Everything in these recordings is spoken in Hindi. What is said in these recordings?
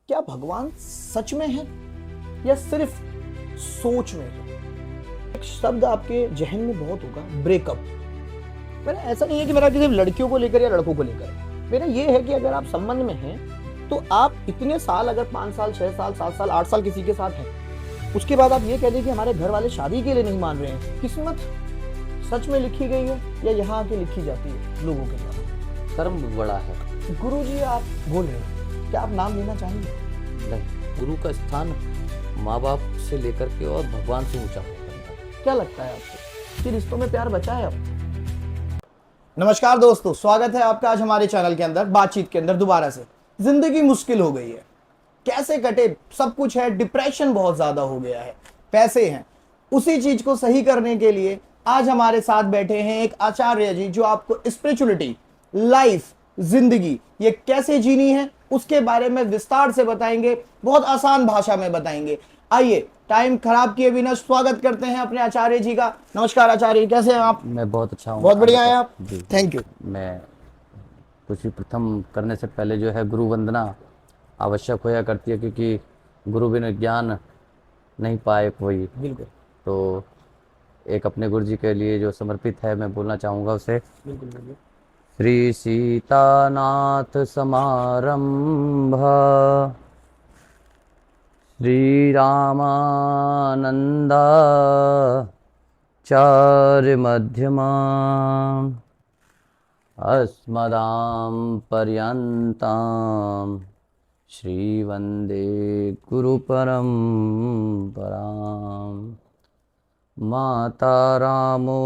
क्या भगवान सच में है या सिर्फ सोच में है? एक शब्द आपके जहन में बहुत होगा, ब्रेकअप। मेरा ऐसा नहीं है कि मेरा किसी लड़कियों को लेकर या लड़कों को लेकर, मेरा ये है कि अगर आप संबंध में हैं तो आप इतने साल, अगर 5 साल 6 साल 7 साल 8 साल किसी के साथ हैं, उसके बाद आप ये कह दें कि हमारे घर वाले शादी के लिए नहीं मान रहे हैं, किस्मत सच में लिखी गई है या यहाँ आके लिखी जाती है लोगों के द्वारा? कर्म बड़ा है। गुरु जी आप बोल रहे हैं, क्या आप नाम लेना चाहेंगे? नहीं, गुरु का स्थान माँ बाप से लेकर के और भगवान से ऊंचा है। क्या लगता है आपको कि रिश्तों में प्यार बचा है अब? नमस्कार दोस्तों, स्वागत है आपका आज हमारे चैनल के अंदर, बातचीत के अंदर दोबारा से। जिंदगी मुश्किल हो गई है, कैसे कटे, सब कुछ है, डिप्रेशन बहुत ज्यादा हो गया है, पैसे हैं। उसी चीज को सही करने के लिए आज हमारे साथ बैठे हैं एक आचार्य जी, जो आपको स्पिरिचुअलिटी, लाइफ, जिंदगी ये कैसे जीनी है उसके बारे में विस्तार से बताएंगे, बहुत आसान भाषा में बताएंगे। आइए टाइम खराब किए बिना स्वागत करते हैं अपने आचार्य जी का। नमस्कार आचार्य, कैसे हैं आप? मैं बहुत अच्छा हूँ। बहुत बढ़िया है आप? जी, थैंक यू। मैं कुछ भी प्रथम करने से पहले जो है गुरु वंदना आवश्यक होया करती है, क्योंकि गुरु बिना ज्ञान नहीं पाए कोई। बिल्कुल तो एक अपने गुरु जी के लिए जो समर्पित है मैं बोलना चाहूँगा उसे। बिल्कुल बिल्कुल। श्री सीतानाथ समारंभ श्री रामानंदा चार्य मध्यमा अस्मदां पर्यन्तां श्री वंदे गुरु परंपरां। माता रामो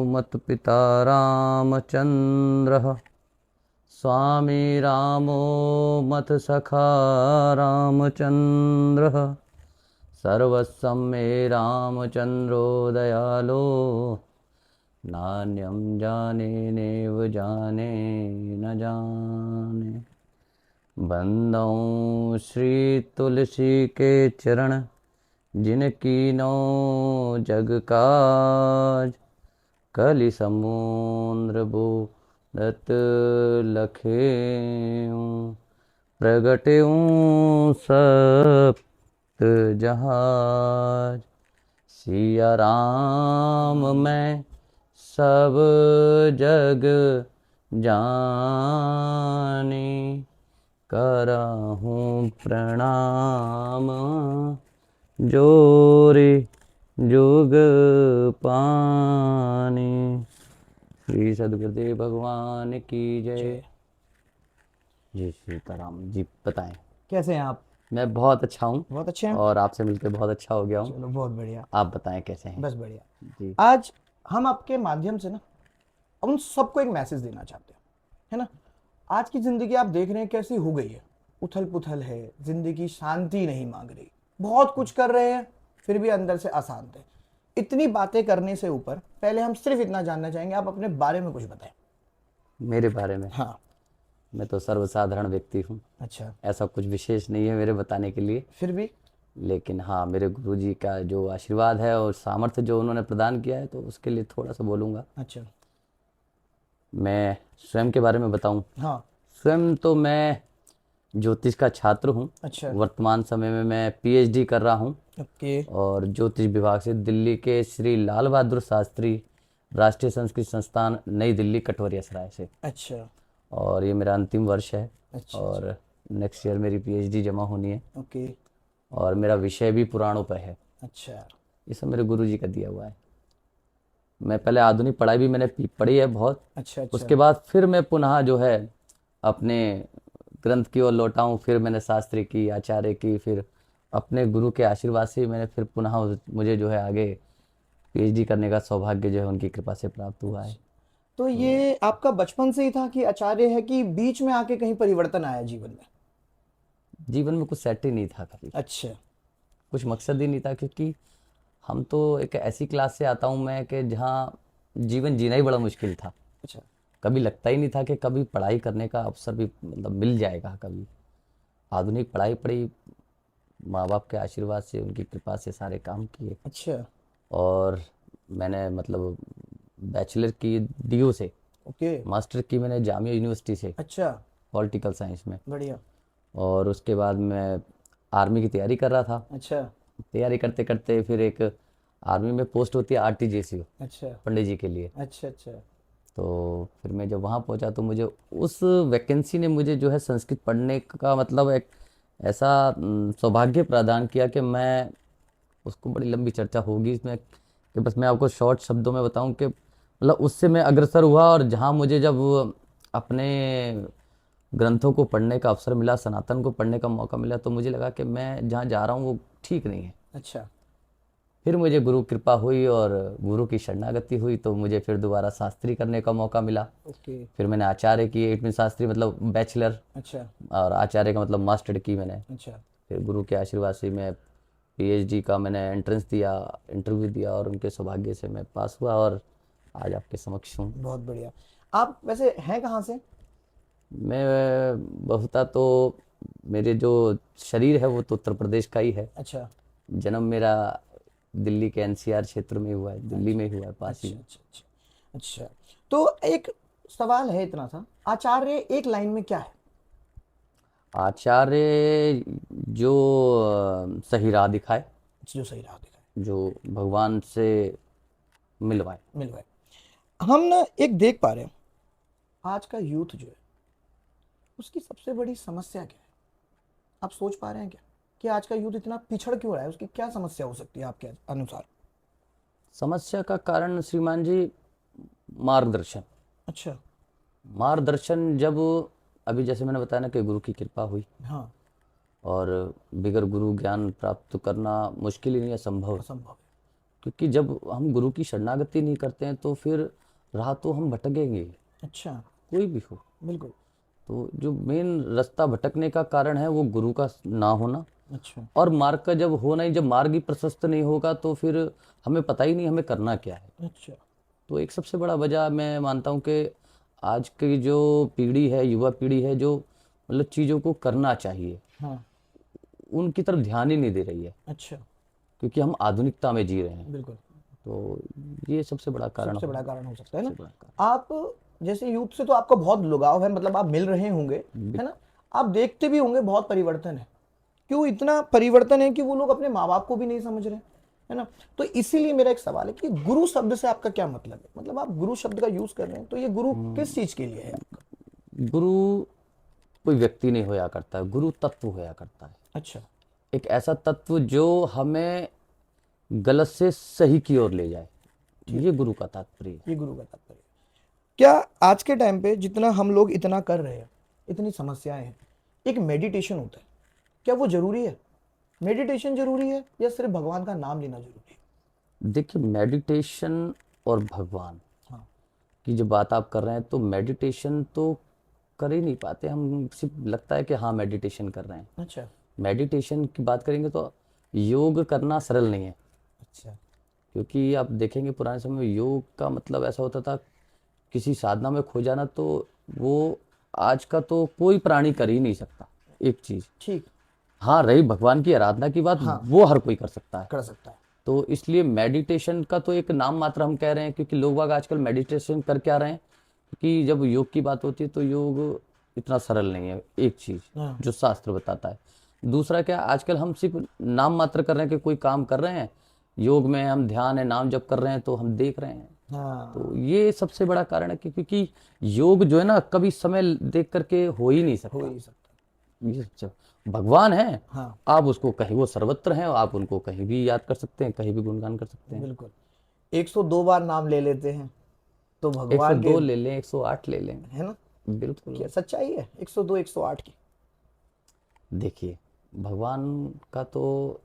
मत पिता रामचंद्रः स्वामी रामो मत सखा रामचंद्रः सर्वस्वं मे रामचंद्रो दयालो नान्यं जाने नेव जाने न जाने। बंदौ श्री तुलसी के चरण जिनकी नो जग काज कलि समुद्र बोलत लखेऊं प्रगटेऊं सप्त जहाज। सिया राम मैं सब जग जानी करहूं प्रणाम जोरे जोग पानी। श्री सदगुरुदेव भगवान की जय। जी सीताराम जी, बताएं कैसे हैं आप? मैं बहुत अच्छा हूँ बहुत अच्छे हैं। और आपसे मिलकर बहुत अच्छा हो गया हूँ। चलो बहुत बढ़िया। आप बताएं कैसे हैं? बस बढ़िया। जी। आज हम आपके माध्यम से ना उन सबको एक मैसेज देना चाहते हैं, है ना। आज की जिंदगी आप देख रहे हैं कैसी हो गई है, उथल पुथल है, जिंदगी शांति नहीं मांग रही, बहुत कुछ कर रहे हैं फिर भी अंदर से अशांत है। इतनी बातें करने से ऊपर पहले हम सिर्फ इतना जानना चाहेंगे, आप अपने बारे में कुछ बताएं। मेरे बारे में? हाँ। मैं तो सर्वसाधारण व्यक्ति हूँ। अच्छा। ऐसा कुछ विशेष नहीं है मेरे बताने के लिए, फिर भी लेकिन हाँ, मेरे गुरुजी का जो आशीर्वाद है और सामर्थ्य जो उन्होंने प्रदान किया है तो उसके लिए थोड़ा सा बोलूँगा। अच्छा। मैं स्वयं के बारे में बताऊं? हाँ। स्वयं तो मैं ज्योतिष का छात्र हूं। अच्छा। वर्तमान समय में मैं पीएचडी कर रहा हूं ओके। और ज्योतिष विभाग से दिल्ली के श्री लाल बहादुर शास्त्री राष्ट्रीय संस्कृत संस्थान नई दिल्ली कटोरिया सराय से। अच्छा। और ये मेरा अंतिम वर्ष है। अच्छा। और नेक्स्ट ईयर मेरी पीएचडी जमा होनी है। ओके। और मेरा विषय भी पुराणों पर है। अच्छा। ये सब मेरे गुरुजी का दिया हुआ है। मैं पहले आधुनिक पढ़ाई भी मैंने पढ़ी है बहुत। अच्छा। उसके बाद फिर मैं पुनः जो है अपने ग्रंथ की ओर लौटा हूँ। फिर मैंने शास्त्री की, आचार्य की, फिर अपने गुरु के आशीर्वाद से मैंने फिर पुनः मुझे जो है आगे पीएचडी करने का सौभाग्य जो है उनकी कृपा से प्राप्त हुआ है। तो ये आपका बचपन से ही था कि आचार्य है, कि बीच में आके कहीं परिवर्तन आया जीवन में? जीवन में कुछ सेट ही नहीं था कभी, अच्छा। कुछ मकसद ही नहीं था, क्योंकि हम तो एक ऐसी क्लास से आता हूँ मैं कि जहाँ जीवन जीना ही बड़ा मुश्किल था। अच्छा। कभी लगता ही नहीं था कि कभी पढ़ाई करने का अवसर भी मतलब मिल जाएगा कभी। आधुनिक पढ़ाई पढ़ी, माँ बाप के आशीर्वाद से, उनकी कृपा से सारे काम किए। अच्छा। और मैंने मतलब बैचलर की डीयू से, ओके। मास्टर की मैंने जामिया यूनिवर्सिटी से अच्छा। पॉलिटिकल साइंस में। बढ़िया। और उसके बाद मैं आर्मी की तैयारी कर रहा था। अच्छा तैयारी करते करते फिर एक आर्मी में पोस्ट होती है आरटीजीएसयू, अच्छा पंडित जी के लिए। अच्छा अच्छा तो फिर मैं जब वहाँ पहुँचा तो मुझे उस वैकेंसी ने मुझे जो है संस्कृत पढ़ने का मतलब एक ऐसा सौभाग्य प्रदान किया कि मैं उसको, बड़ी लंबी चर्चा होगी इसमें, कि बस मैं आपको शॉर्ट शब्दों में बताऊं कि मतलब उससे मैं अग्रसर हुआ। और जहाँ मुझे जब अपने ग्रंथों को पढ़ने का अवसर मिला, सनातन को पढ़ने का मौका मिला, तो मुझे लगा कि मैं जहाँ जा रहा हूँ वो ठीक नहीं है। अच्छा फिर मुझे गुरु कृपा हुई और गुरु की शरणागति हुई, तो मुझे फिर दोबारा शास्त्री करने का मौका मिला। ओके फिर मैंने आचार्य की, 8वीं शास्त्री मतलब बैचलर, अच्छा और आचार्य का मतलब मास्टर की मैंने। अच्छा फिर गुरु के आशीर्वाद से मैं पीएचडी का मैंने एंट्रेंस दिया, इंटरव्यू दिया, और उनके सौभाग्य से मैं पास हुआ और आज आपके समक्ष हूँ। बहुत बढ़िया। आप वैसे हैं कहाँ से? मैं बहुता तो, मेरे जो शरीर है वो तो उत्तर प्रदेश का ही है। अच्छा जन्म मेरा दिल्ली के एनसीआर क्षेत्र में हुआ है, दिल्ली में ही हुआ है, पास ही अच्छा में। अच्छा अच्छा अच्छा। तो एक सवाल है इतना सा, आचार्य एक लाइन में क्या है? आचार्य जो सही राह दिखाए, जो सही राह दिखाए, जो भगवान से मिलवाए। मिल गए। हम ना एक देख पा रहे हैं, आज का यूथ जो है उसकी सबसे बड़ी समस्या क्या है? आप सोच पा रहे हैं क्या कि आज का यूथ इतना पिछड़ क्यों रहा है? उसकी क्या समस्या हो सकती है आपके अनुसार? समस्या का कारण श्रीमान जी मार्गदर्शन। अच्छा मार्गदर्शन जब, अभी जैसे मैंने बताया ना कि गुरु की कृपा हुई, हाँ, और बिगर गुरु ज्ञान प्राप्त करना मुश्किल ही नहीं है, संभव है। असंभव है। क्योंकि जब हम गुरु की शरणागति नहीं करते हैं तो फिर राह तो हम भटकेंगे ही, अच्छा कोई भी हो। बिल्कुल। तो जो मेन रास्ता भटकने का कारण है वो गुरु का ना होना, अच्छा और मार्ग का जब होना ही, जब मार्ग ही प्रशस्त नहीं होगा तो फिर हमें पता ही नहीं हमें करना क्या है। अच्छा तो एक सबसे बड़ा वजह मैं मानता हूँ कि आज की जो पीढ़ी है, युवा पीढ़ी है, जो मतलब चीज़ों को करना चाहिए हाँ उनकी तरफ ध्यान ही नहीं दे रही है, अच्छा क्योंकि हम आधुनिकता में जी रहे हैं। बिल्कुल। तो ये सबसे बड़ा कारण सबसे हो, बड़ा कारण हो सकता है ना। सबसे बड़ा कारण। आप जैसे यूथ से तो आपका बहुत लगाव है, मतलब आप मिल रहे होंगे, है ना? आप देखते भी होंगे बहुत परिवर्तन है। क्यों इतना परिवर्तन है कि वो लोग अपने माँ बाप को भी नहीं समझ रहे, है ना? तो इसीलिए मेरा एक सवाल है कि गुरु शब्द से आपका क्या मतलब है? मतलब आप गुरु शब्द का यूज कर रहे हैं तो ये गुरु किस चीज के लिए है आपका? गुरु कोई व्यक्ति नहीं होया करता है, गुरु तत्व होया करता है। अच्छा एक ऐसा तत्व जो हमें गलत से सही की ओर ले जाए, ठीक, ये गुरु का तात्पर्य है। ये गुरु का तात्पर्य है। क्या आज के टाइम पे जितना हम लोग इतना कर रहे हैं, इतनी समस्याएं हैं, एक मेडिटेशन होता है, क्या वो जरूरी है? मेडिटेशन जरूरी है या सिर्फ भगवान का नाम लेना जरूरी है? देखिए, मेडिटेशन और भगवान हाँ की जो बात आप कर रहे हैं, तो मेडिटेशन तो कर ही नहीं पाते हम, सिर्फ लगता है कि हाँ मेडिटेशन कर रहे हैं। अच्छा मेडिटेशन की बात करेंगे तो योग करना सरल नहीं है। अच्छा क्योंकि आप देखेंगे पुराने समय में योग का मतलब ऐसा होता था, किसी साधना में खो जाना, तो वो आज का तो कोई प्राणी कर ही नहीं सकता एक चीज। ठीक, हाँ, रही भगवान की आराधना की बात, हाँ वो हर कोई कर सकता है। कर सकता है। तो इसलिए मेडिटेशन का तो एक नाम मात्र हम कह रहे हैं, क्योंकि लोग बाग आजकल मेडिटेशन कर क्या रहे हैं, कि जब योग की बात होती है तो योग इतना सरल नहीं है, एक चीज हाँ जो शास्त्र बताता है। दूसरा क्या, आजकल हम सिर्फ नाम मात्र कर रहे हैं कि कोई काम कर रहे हैं, योग में हम ध्यान है, नाम जप कर रहे हैं तो हम देख रहे हैं। तो हाँ, ये सबसे बड़ा कारण है क्योंकि योग जो है ना, कभी समय देख करके हो ही नहीं हो ही सकता। नहीं सकता। ये सबसे, भगवान है, हाँ आप उसको कहीं, वो सर्वत्र हैं, आप उनको कहीं भी याद कर सकते हैं, कहीं भी गुणगान कर सकते हैं। बिल्कुल। 102 बार नाम ले लेते हैं तो भगवान के, 102 ले लें, 108 ले लें, है ना? बिल्कुल। क्या सच्चाई है 102 108 की? देखिए, भगवान का तो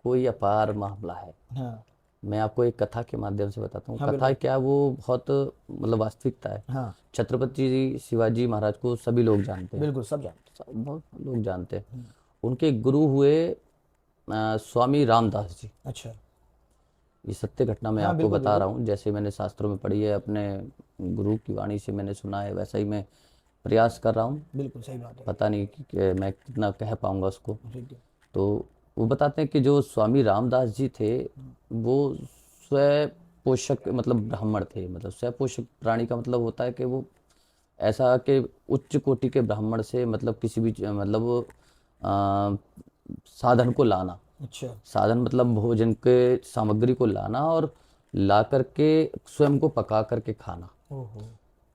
कोई अपार मामला है। हाँ मैं आपको एक कथा के माध्यम से बताता हूँ। हाँ कथा बिल्कुल। क्या, वो बहुत मतलब वास्तविकता है। हाँ छत्रपति जी शिवाजी महाराज को सभी लोग जानते हैं, बिल्कुल सब जानते बहुत लोग जानते हैं। उनके गुरु हुए स्वामी रामदास जी। हैं। अच्छा ये सत्य घटना मैं हाँ आपको बिल्कुल बता बिल्कुल। रहा हूँ, जैसे मैंने शास्त्रों में पढ़ी है, अपने गुरु की वाणी से मैंने सुना है, वैसा ही मैं प्रयास कर रहा हूँ। बिल्कुल सही बात है। पता नहीं कि मैं कितना कह पाऊंगा उसको। ठीक है। तो वो बताते हैं कि जो स्वामी रामदास जी थे, वो स्वय पोषक मतलब ब्राह्मण थे। मतलब स्वय पोषक प्राणी का मतलब होता है कि वो ऐसा कि उच्च कोटि के ब्राह्मण से मतलब किसी भी मतलब आ, साधन को लाना, अच्छा। साधन मतलब भोजन के सामग्री को लाना और ला करके स्वयं को पका करके खाना। ओहो।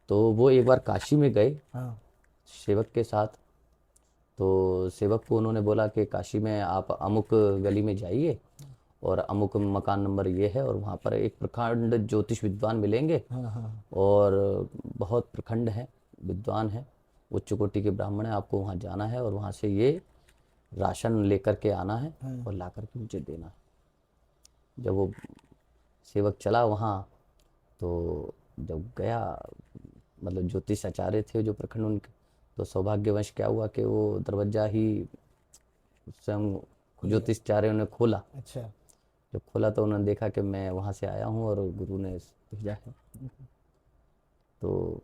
तो वो एक बार काशी में गए हाँ। सेवक के साथ। तो सेवक को उन्होंने बोला कि काशी में आप अमुक गली में जाइए और अमुक मकान नंबर ये है और वहाँ पर एक प्रखंड ज्योतिष विद्वान मिलेंगे हाँ। हाँ। और बहुत प्रखंड है, विद्वान है, उच्च कोटि के ब्राह्मण है। आपको वहाँ जाना है और वहाँ से ये राशन लेकर के आना है और ला करके मुझे देना है। जब वो सेवक चला वहाँ, तो जब गया, मतलब ज्योतिष आचार्य थे जो प्रखंड उनके, तो सौभाग्यवश क्या हुआ कि वो दरवाजा ही स्वयं ज्योतिष आचार्य ने खोला। अच्छा। जब खोला तो उन्होंने देखा कि मैं वहाँ से आया हूँ और गुरु ने भेजा है। तो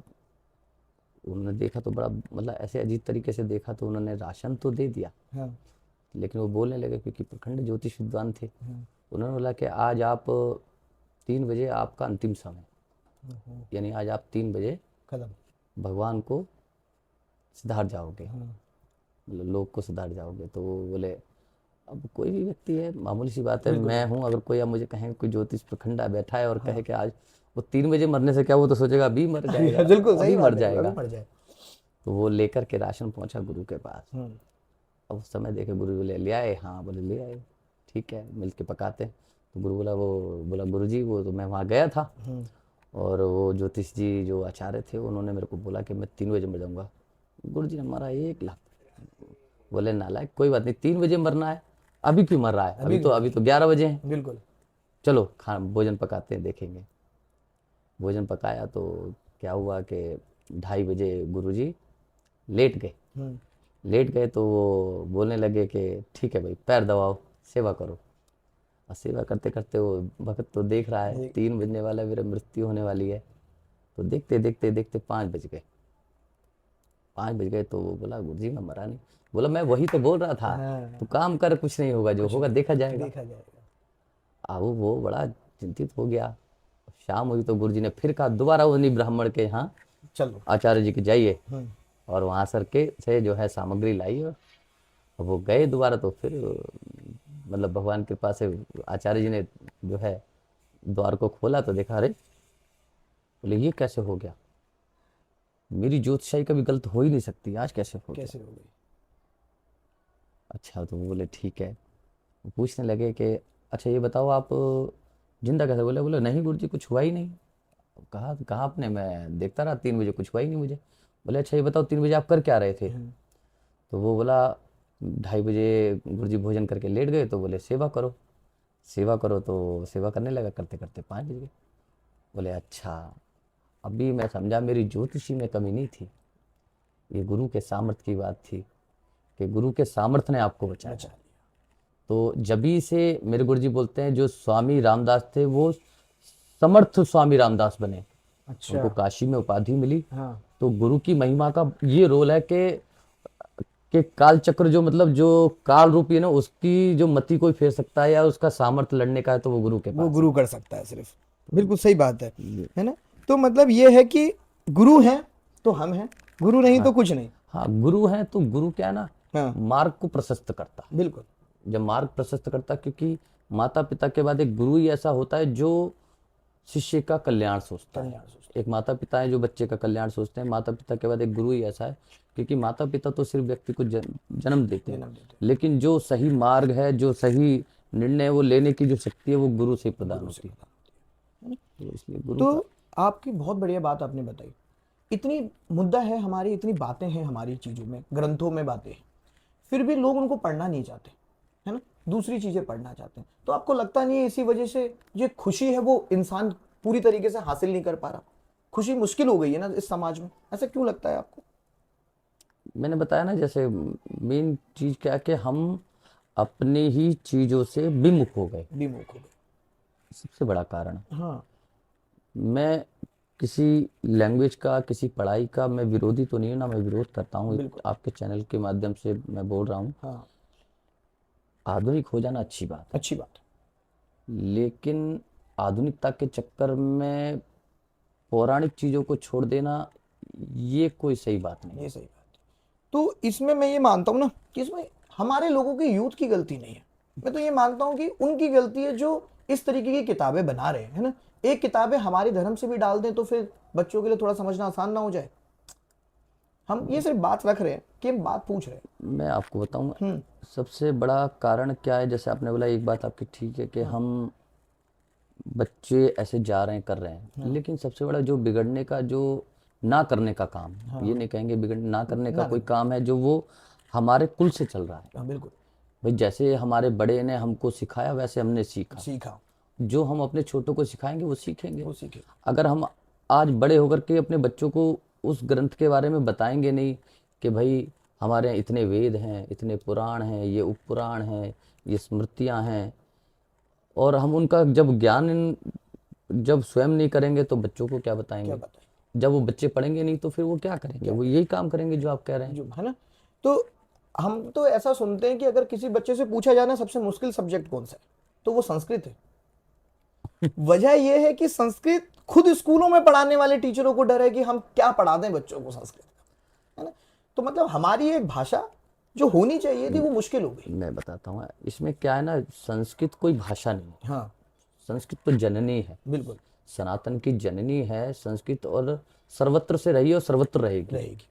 उन्होंने देखा तो बड़ा मतलब ऐसे अजीब तरीके से देखा, तो उन्होंने राशन तो दे दिया, हाँ। लेकिन वो बोलने लगे क्योंकि प्रखंड ज्योतिष विद्वान थे। उन्होंने बोला कि आज आप 3 बजे आपका अंतिम समय, यानी आज आप 3 बजे कदम। भगवान को सुधार जाओगे, मतलब लोग को सुधार जाओगे। तो वो बोले अब कोई भी व्यक्ति है, मामूली सी बात है, मैं हूँ, अगर कोई अब मुझे कहें कोई ज्योतिष प्रखंडा बैठा है और कहे कि आज वो 3 बजे मरने से क्या, वो तो सोचेगा अभी मर जाएगा, बिल्कुल सही अभी मर बात है, अभी जाएगा। मर जाए। तो वो लेकर के राशन पहुंचा गुरु के पास। अब उस समय देखे गुरु बोले ले आए, हाँ बोले ले आए, ठीक है मिल के पकाते हैं। तो गुरु बोला गुरु जी वो तो मैं वहाँ गया था और वो ज्योतिष जी जो आचार्य थे उन्होंने मेरे को बोला कि मैं 3 बजे मर जाऊँगा। गुरु जी ने हमारा 1 लाख। बोले नालायक, कोई बात नहीं, 3 बजे मरना है, अभी क्यों मर रहा है, अभी तो 11 बजे हैं, बिल्कुल। चलो खा भोजन पकाते हैं देखेंगे। भोजन पकाया तो क्या हुआ कि 2:30 बजे गुरुजी लेट गए। लेट गए तो वो बोलने लगे कि ठीक है भाई पैर दबाओ, सेवा करो। और सेवा करते करते वो भक्त तो देख रहा है 3 बजने वाला है, मेरा मृत्यु होने वाली है। तो देखते देखते देखते 5 बज गए। 5 बज गए तो वो बोला गुरुजी मैं मरा नहीं। बोला मैं वही तो बोल रहा था, तू काम कर, कुछ नहीं होगा, जो होगा देखा जाएगा। देखा जाएगा। अब वो बड़ा चिंतित हो गया। शाम हुई तो गुरुजी ने फिर कहा दोबारा उन्हीं ब्राह्मण के यहाँ चलो। आचार्य जी के जाइए और वहाँ सर के से जो है सामग्री लाई। और वो गए दोबारा तो फिर मतलब भगवान की कृपा से आचार्य जी ने जो है द्वार को खोला तो देखा, अरे बोले ये कैसे हो गया, मेरी ज्योतिषाई कभी गलत हो ही नहीं सकती, आज कैसे हो गया। कैसे हो गई? अच्छा तो वो बोले ठीक है। वो पूछने लगे कि अच्छा ये बताओ आप जिंदा कैसे, बोले बोले नहीं गुरुजी कुछ हुआ ही नहीं। कहा कहा आपने, मैं देखता रहा 3 बजे कुछ हुआ ही नहीं मुझे। बोले अच्छा ये बताओ 3 बजे आप कर क्या रहे थे। तो वो बोला 2:30 बजे गुरुजी भोजन करके लेट गए तो बोले सेवा करो, सेवा करो। तो सेवा करने लगा, करते करते 5 बज गए। बोले अच्छा अभी मैं समझा मेरी ज्योतिषी में कमी नहीं थी, ये गुरु के सामर्थ्य की बात थी कि गुरु के सामर्थ्य ने आपको बचाया। तो जभी से मेरे गुरुजी बोलते हैं जो स्वामी रामदास थे वो समर्थ स्वामी रामदास बने। अच्छा। उनको काशी में उपाधि मिली। हाँ। तो गुरु की महिमा का ये रोल है कि काल चक्र जो मतलब जो काल रूपी है ना, उसकी जो मति कोई फेर सकता है या उसका सामर्थ्य लड़ने का है तो वो गुरु के वो पास गुरु कर सकता है सिर्फ। बिल्कुल सही बात है ना? तो मतलब ये है कि गुरु हैं तो हम हैं, गुरु नहीं तो कुछ नहीं। हाँ गुरु है तो गुरु क्या है ना, हाँ। मार्ग को प्रशस्त करता है। बिल्कुल। जब मार्ग प्रशस्त करता, क्योंकि माता पिता के बाद एक गुरु ही ऐसा होता है जो शिष्य का कल्याण सोचता है। एक माता पिता है जो बच्चे का कल्याण सोचते हैं, माता पिता के बाद एक गुरु ही ऐसा है, क्योंकि माता पिता तो सिर्फ व्यक्ति को जन्म देते हैं, लेकिन जो सही मार्ग है, जो सही निर्णय वो लेने की जो शक्ति है वो गुरु से प्रदान होती है। तो इसलिए गुरु का तो आपकी बहुत बढ़िया बात आपने बताई। इतनी मुद्दा है हमारी, इतनी बातें हैं हमारी चीज़ों में, ग्रंथों में बातें हैं, फिर भी लोग उनको पढ़ना नहीं चाहते, है ना? दूसरी चीज़ें पढ़ना चाहते हैं। तो आपको लगता नहीं है इसी वजह से ये खुशी है वो इंसान पूरी तरीके से हासिल नहीं कर पा रहा? खुशी मुश्किल हो गई है ना इस समाज में, ऐसा क्यों लगता है आपको? मैंने बताया ना, जैसे मेन चीज क्या है कि हम अपनी ही चीजों से विमुख हो गए, विमुख हो गए। सबसे बड़ा कारण। हाँ। मैं किसी लैंग्वेज का, किसी पढ़ाई का मैं विरोधी तो नहीं हूँ ना, मैं विरोध करता हूँ। बिल्कुल। आपके चैनल के माध्यम से मैं बोल रहा हूँ, हाँ। आधुनिक हो जाना अच्छी बात है, अच्छी बात लेकिन आधुनिकता के चक्कर में पौराणिक चीज़ों को छोड़ देना ये कोई सही बात नहीं। ये सही बात है। तो इसमें मैं ये मानता हूँ ना कि इसमें हमारे लोगों की यूथ की गलती नहीं है। मैं तो ये मानता हूँ कि उनकी गलती है जो इस तरीके की किताबें बना रहे हैं, है ना। एक किताबें हमारे धर्म से भी डाल दें तो फिर बच्चों के लिए थोड़ा समझना आसान ना हो जाए। हम ये सिर्फ बात रख रहे हैं कि हम बात पूछ रहे हैं। मैं आपको बताऊं सबसे बड़ा कारण क्या है। जैसे आपने बोला, एक बात आपकी ठीक है कि हम बच्चे ऐसे जा रहे हैं, कर रहे हैं, लेकिन सबसे बड़ा जो बिगड़ने का, जो ना करने का काम है, ये नहीं कहेंगे बिगड़, ना करने का कोई काम है जो वो हमारे कुल से चल रहा है। हाँ बिल्कुल। भाई जैसे हमारे बड़े ने हमको सिखाया वैसे हमने सीखा। सीखा। जो हम अपने छोटों को सिखाएंगे वो सीखेंगे। वो सीखे। अगर हम आज बड़े होकर के अपने बच्चों को उस ग्रंथ के बारे में बताएंगे नहीं कि भाई हमारे यहाँ इतने वेद हैं, इतने पुराण हैं, ये उपपुराण हैं, ये स्मृतियाँ हैं, और हम उनका जब ज्ञान जब स्वयं नहीं करेंगे तो बच्चों को क्या बताएंगे? क्या बताएं। जब वो बच्चे पढ़ेंगे नहीं तो फिर वो क्या करेंगे? वो यही काम करेंगे जो आप कह रहे हैं। जो है ना। तो हम तो ऐसा सुनते हैं कि अगर किसी बच्चे से पूछा जाए ना सबसे मुश्किल सब्जेक्ट कौन सा है, तो वो संस्कृत है। वजह यह है कि संस्कृत खुद स्कूलों में पढ़ाने वाले टीचरों को डर है कि हम क्या पढ़ा दें बच्चों को संस्कृत, है ना। तो मतलब हमारी एक भाषा जो होनी चाहिए थी वो मुश्किल हो गई। मैं बताता हूँ इसमें क्या है ना, संस्कृत कोई भाषा नहीं है। हाँ संस्कृत तो जननी है, बिल्कुल सनातन की जननी है संस्कृत, और सर्वत्र से रही और सर्वत्र रहेगी। रहेगी।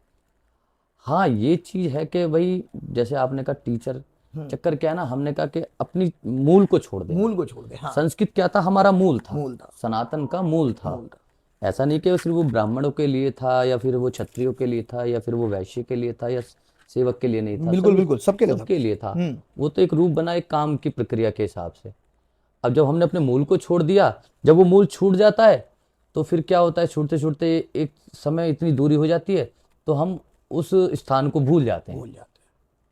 हाँ ये चीज है कि भाई जैसे आपने कहा टीचर, चक्कर क्या है ना, हमने कहा कि अपनी मूल को छोड़ दे। मूल को छोड़ दे। हाँ संस्कृत क्या था? हमारा मूल था, मूल था। सनातन का मूल था। मूल था। ऐसा नहीं कि सिर्फ वो ब्राह्मणों के लिए था, या फिर वो क्षत्रियों के लिए था, या फिर वो वैश्य के लिए था, या सेवक के लिए नहीं था। बिल्कुल सभी बिल्कुल सबके लिए था। सबके लिए था। वो तो एक रूप बना एक काम की प्रक्रिया के हिसाब से। अब जब हमने अपने मूल को छोड़ दिया, जब वो मूल छूट जाता है तो फिर क्या होता है, छूटते छूटते एक समय इतनी दूरी हो जाती है तो हम उस स्थान को भूल जाते हैं। भूल जाते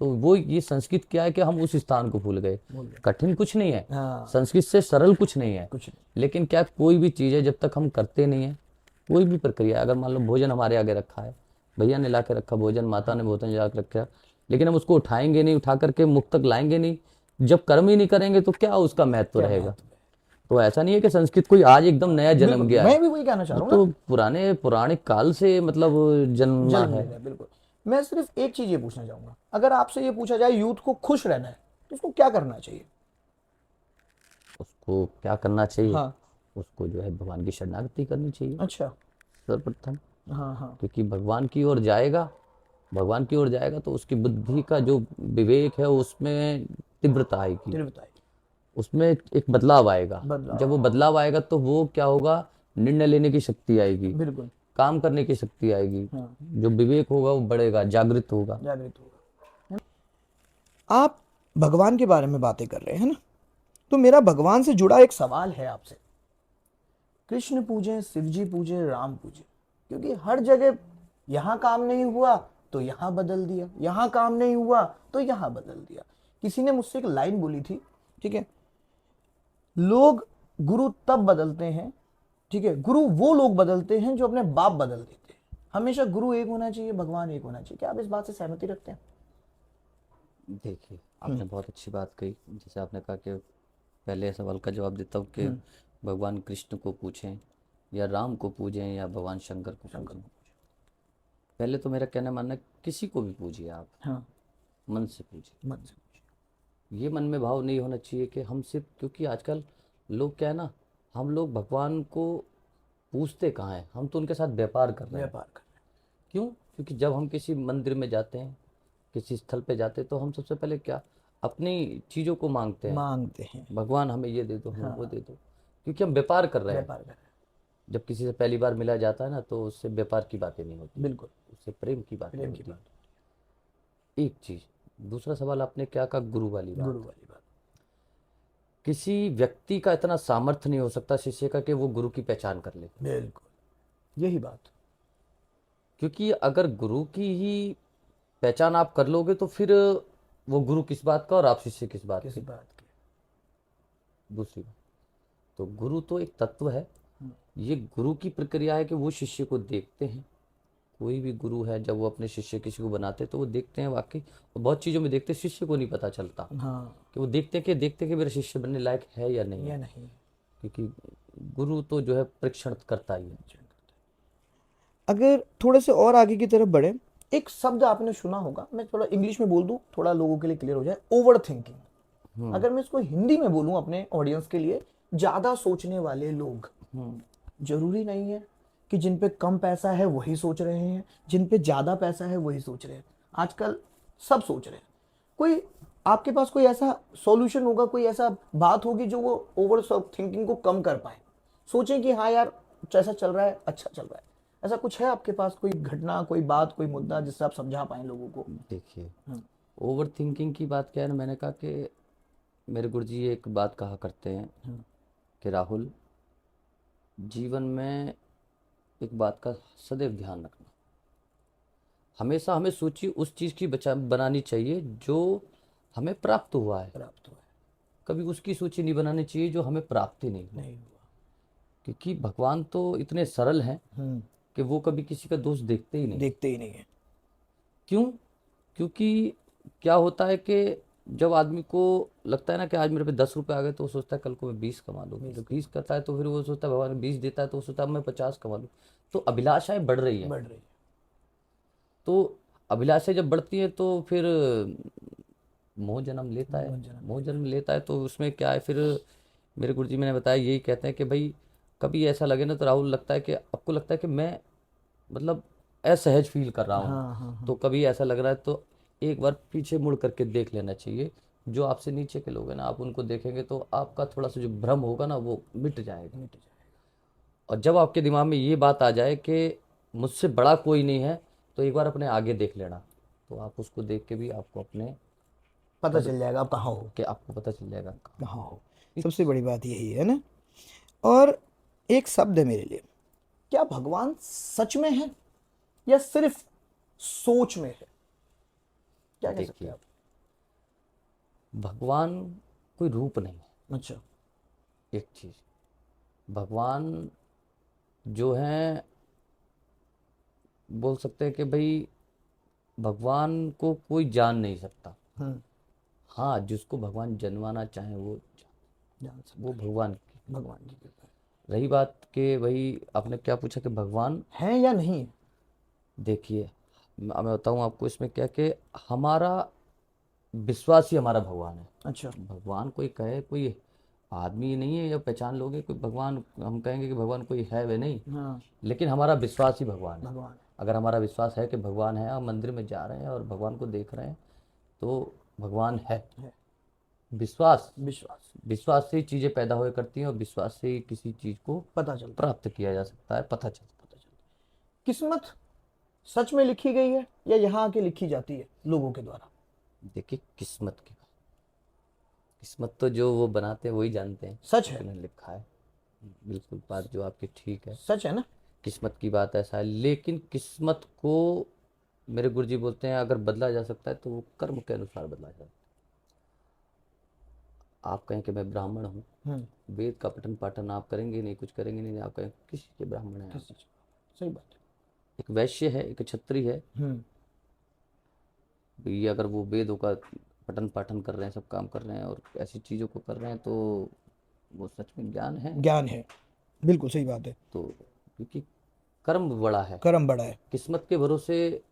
तो वो ये संस्कृत क्या है कि हम उस स्थान को भूल गए। कठिन कुछ नहीं है, हाँ। संस्कृत से सरल कुछ नहीं है। कुछ नहीं। लेकिन क्या कोई भी चीज़ है जब तक हम करते नहीं है, कोई भी प्रक्रिया, अगर मान लो भोजन हमारे आगे रखा है, भैया ने ला के रखा भोजन, माता ने भोजन ला के रखा, लेकिन हम उसको उठाएंगे नहीं, उठा करके मुख तक लाएंगे नहीं, जब कर्म ही नहीं करेंगे तो क्या उसका महत्व रहेगा? तो ऐसा नहीं है कि संस्कृत कोई आज एकदम नया जन्म बिल्कुल, गया है। मैं भी वही कहना चाह वो रहा हूँ तो पुराने पौराणिक काल से मतलब जन्मा जन्म है। ले रहा है। बिल्कुल। मैं सिर्फ एक चीज ये पूछना चाहूंगा, अगर आपसे ये पूछा जाए यूथ को खुश रहना है तो उसको क्या करना चाहिए? उसको क्या करना चाहिए? हाँ। उसको जो है भगवान की शरणागति करनी चाहिए अच्छा। सर्वप्रथम। हाँ हाँ क्योंकि भगवान की ओर जाएगा, भगवान की ओर जाएगा तो उसकी बुद्धि का जो विवेक है उसमें तीव्रता आएगी, तेरे बताइए। उसमें एक बदलाव आएगा। बदलाव। जब वो बदलाव आएगा तो वो क्या होगा, निर्णय लेने की शक्ति आएगी, बिल्कुल। काम करने की शक्ति आएगी, हाँ। जो विवेक होगा वो बढ़ेगा, जागृत होगा। जागृत होगा। आप भगवान के बारे में बातें कर रहे हैं ना, तो मेरा भगवान से जुड़ा एक सवाल है आपसे। कृष्ण पूजें, शिव जी पूजें, राम पूजें, क्योंकि हर जगह यहां काम नहीं हुआ तो यहां बदल दिया, यहां काम नहीं हुआ तो यहां बदल दिया। किसी ने मुझसे एक लाइन बोली थी, ठीक है, लोग गुरु तब बदलते हैं, ठीक है, गुरु वो लोग बदलते हैं जो अपने बाप बदल देते हैं। हमेशा गुरु एक होना चाहिए, भगवान एक होना चाहिए। क्या आप इस बात से सहमति रखते हैं? देखिए आपने बहुत अच्छी बात कही। जैसे आपने कहा कि पहले सवाल का जवाब देता हूँ कि भगवान कृष्ण को पूछें या राम को पूजें या भगवान शंकर को पूजें। पहले तो मेरा कहना मानना है, किसी को भी पूजिए आप, हाँ। मन से पूजिए। मन से पूछिए। ये मन में भाव नहीं होना चाहिए कि हम सिर्फ, क्योंकि आजकल लोग क्या है ना, हम लोग भगवान को पूछते कहाँ हैं, हम तो उनके साथ व्यापार कर रहे हैं। व्यापार कर। क्यों? क्योंकि जब हम किसी मंदिर में जाते हैं, किसी स्थल पे जाते हैं, तो हम सबसे पहले क्या, अपनी चीज़ों को मांगते हैं। मांगते हैं। भगवान हमें ये दे दो, हमें वो दे दो, क्योंकि हम व्यापार कर रहे हैं। व्यापार कर रहे जब किसी से पहली बार मिला जाता है ना तो उससे व्यापार की बातें नहीं होती, हैं। बिल्कुल। उससे प्रेम की बातें प्रेम की होती। बात। एक चीज। दूसरा सवाल आपने क्या कहा, गुरु वाली बात। गुरु वाली बात। किसी व्यक्ति का इतना सामर्थ्य नहीं हो सकता शिष्य का कि वो गुरु की पहचान कर ले। बिल्कुल यही बात। क्योंकि अगर गुरु की ही पहचान आप कर लोगे तो फिर वो गुरु किस बात का और आप शिष्य किस बात किस के। बात की? दूसरी बात, तो गुरु तो एक तत्व है, ये गुरु की प्रक्रिया है कि वो शिष्य को देखते हैं। कोई भी गुरु है जब वो अपने शिष्य किसी को बनाते तो वो देखते हैं वाकई, और बहुत चीज़ों में देखते हैं, शिष्य को नहीं पता चलता हाँ। कि वो देखते कि मेरा शिष्य बनने लायक है या नहीं या है। नहीं। क्योंकि गुरु तो जो है परीक्षण करता ही है। अगर थोड़े से और आगे की तरफ बढ़े, एक शब्द आपने सुना होगा, मैं थोड़ा इंग्लिश में बोल दूं, थोड़ा लोगों के लिए क्लियर हो जाए, ओवर थिंकिंग। अगर मैं इसको हिंदी में बोलूं अपने ऑडियंस के लिए, ज्यादा सोचने वाले लोग। जरूरी नहीं है कि जिन पे कम पैसा है वही सोच रहे हैं, जिन पे ज्यादा पैसा है वही सोच रहे हैं। आजकल सब सोच रहे हैं। कोई आपके पास कोई ऐसा सॉल्यूशन होगा, कोई ऐसा बात होगी जो वो ओवर थिंकिंग को कम कर पाए, सोचें कि हाँ यार जैसा चल रहा है अच्छा चल रहा है। ऐसा कुछ है आपके पास, कोई घटना, कोई बात, कोई मुद्दा जिससे आप समझा पाए लोगों को? देखिए, ओवर थिंकिंग की बात क्या है ना, मैंने कहा कि मेरे गुरुजी एक बात कहा करते हैं कि राहुल, जीवन में एक बात का सदैव ध्यान रखना, हमेशा हमें सूची उस चीज़ की बचा बनानी चाहिए जो हमें प्राप्त हुआ है, प्राप्त हुआ कभी उसकी सूची नहीं बनानी चाहिए जो हमें प्राप्ति नहीं है हुआ। नहीं हुआ। क्योंकि भगवान तो इतने सरल हैं कि वो कभी किसी का दोष देखते ही नहीं। देखते ही नहीं है। क्यों? क्योंकि क्या होता है कि जब आदमी को लगता है ना कि आज मेरे पे 10 रुपए आ गए, तो वो सोचता है कल को मैं 20 कमा लूँ। जब 20 करता है तो फिर वो सोचता है भगवान 20 देता है तो वो सोचता है अब मैं 50 कमा लूँ। तो अभिलाषाएं बढ़ रही हैं। बढ़ रही है। तो अभिलाषाएं जब बढ़ती हैं तो फिर मोह जन्म लेता है। मोह जन्म लेता है तो उसमें क्या है फिर, मेरे गुरुजी मैंने बताया यही कहते हैं कि भाई कभी ऐसा लगे ना तो राहुल, लगता है कि आपको लगता है कि मैं मतलब असहज फील कर रहा हूँ, हाँ हाँ हाँ। तो कभी ऐसा लग रहा है तो एक बार पीछे मुड़ करके देख लेना चाहिए। जो आपसे नीचे के लोग हैं ना, आप उनको देखेंगे तो आपका थोड़ा सा जो भ्रम होगा ना वो मिट जाएगा। मिट जाए। और जब आपके दिमाग में ये बात आ जाए कि मुझसे बड़ा कोई नहीं है, तो एक बार अपने आगे देख लेना, तो आप उसको देख के भी आपको अपने पता चल जाएगा आप कहाँ हो। कि आपको पता चल जाएगा कहाँ। कहाँ हो। सबसे बड़ी बात यही है ना। और एक शब्द है मेरे लिए, क्या भगवान सच में है या सिर्फ सोच में है? क्या कह सकते देखिए, हैं आप? भगवान कोई रूप नहीं है। अच्छा। एक चीज, भगवान जो है, बोल सकते हैं कि भाई भगवान को कोई जान नहीं सकता। हम्म। हाँ, जिसको भगवान जनवाना चाहे वो जान सकते वो भगवान की। भगवान की कृपा रही बात कि भाई आपने क्या पूछा कि भगवान, है या नहीं है? देखिए मैं बताऊं आपको इसमें क्या कि हमारा विश्वास ही हमारा भगवान है। अच्छा। भगवान कोई कहे कोई आदमी नहीं है या पहचान लोगे कोई भगवान, हम कहेंगे कि भगवान कोई है वे नहीं, हाँ। लेकिन हमारा विश्वास ही भगवान है। भगवान अगर हमारा विश्वास है कि भगवान है, हम मंदिर में जा रहे हैं और भगवान को देख रहे हैं, तो भगवान है। है। विश्वास, विश्वास। विश्वास से ही चीज़ें पैदा हुआ करती हैं और विश्वास से ही किसी चीज़ को पता चलता प्राप्त किया जा सकता है, पता चलता पता चलता किस्मत सच में लिखी गई है या यहाँ आके लिखी जाती है लोगों के द्वारा? है। देखिए, किस्मत की बात, किस्मत तो जो वो बनाते हैं वही जानते हैं सच है। किसने लिखा है। बिल्कुल, बात जो आपकी ठीक है, सच है ना। किस्मत की बात ऐसा है, लेकिन किस्मत को मेरे गुरुजी बोलते हैं अगर बदला जा सकता है तो वो कर्म के अनुसार बदला जा सकता है। आप कहें कि मैं ब्राह्मण हूँ, वेद का पठन पाठन आप करेंगे नहीं, कुछ करेंगे नहीं, आप कहें किसी के ब्राह्मण हैं आप। किस चीज का? सही बात एक वैश्य है, एक क्षत्रिय है, है। ये अगर वो वेदों का पठन पाठन कर रहे हैं, सब काम कर रहे हैं और ऐसी चीज़ों को कर रहे हैं, तो वो सच में ज्ञान है। ज्ञान है। बिल्कुल सही बात है। तो क्योंकि कर्म बड़ा है, कर्म बड़ा है। किस्मत के भरोसे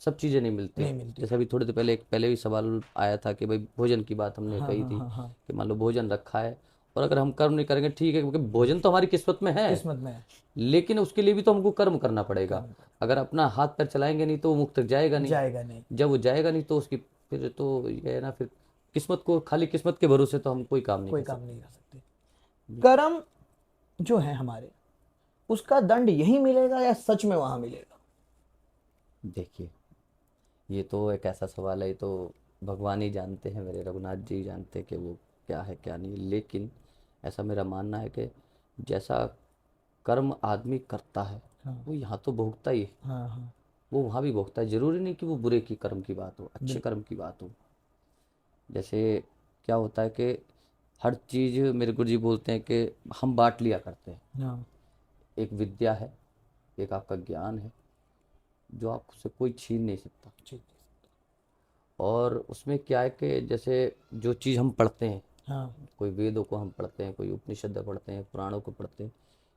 सब चीज़ें नहीं मिलती। नहीं मिलती। जैसे अभी थोड़ी देर पहले एक पहले भी सवाल आया था कि भाई भोजन की बात हमने हाँ कही हाँ थी हाँ हाँ। कि मान लो भोजन रखा है और अगर हम कर्म नहीं करेंगे, ठीक है, क्योंकि भोजन तो हमारी किस्मत में है, किस्मत में है। लेकिन उसके लिए भी तो हमको कर्म करना पड़ेगा। कर्म अगर अपना हाथ पैर चलाएंगे नहीं तो वो मुख तक जाएगा नहीं। जाएगा नहीं। जब वो जाएगा नहीं तो उसकी फिर तो ये है ना, फिर किस्मत को, खाली किस्मत के भरोसे तो हम कोई काम नहीं कोई कर काम सकते। नहीं कर सकते। कर्म जो है हमारे, उसका दंड यही मिलेगा या सच में वहां मिलेगा? देखिए, ये तो एक ऐसा सवाल है, ये तो भगवान ही जानते हैं, मेरे रघुनाथ जी ही जानते हैं कि वो क्या है क्या नहीं, लेकिन ऐसा मेरा मानना है कि जैसा कर्म आदमी करता है हाँ वो यहाँ तो भोगता ही है, हाँ हाँ। वो वहाँ भी भोगता है। जरूरी नहीं कि वो बुरे की कर्म की बात हो, अच्छे कर्म की बात हो। जैसे क्या होता है कि हर चीज़ मेरे गुरुजी बोलते हैं कि हम बांट लिया करते हैं। हाँ। एक विद्या है, एक आपका ज्ञान है, जो आपसे कोई छीन नहीं सकता। ठीक। और उसमें क्या है कि जैसे जो चीज़ हम पढ़ते हैं, हाँ। कोई वेदों को हम पढ़ते हैं, कोई उपनिषद पढ़ते हैं, पुराणों को पढ़ते हैं,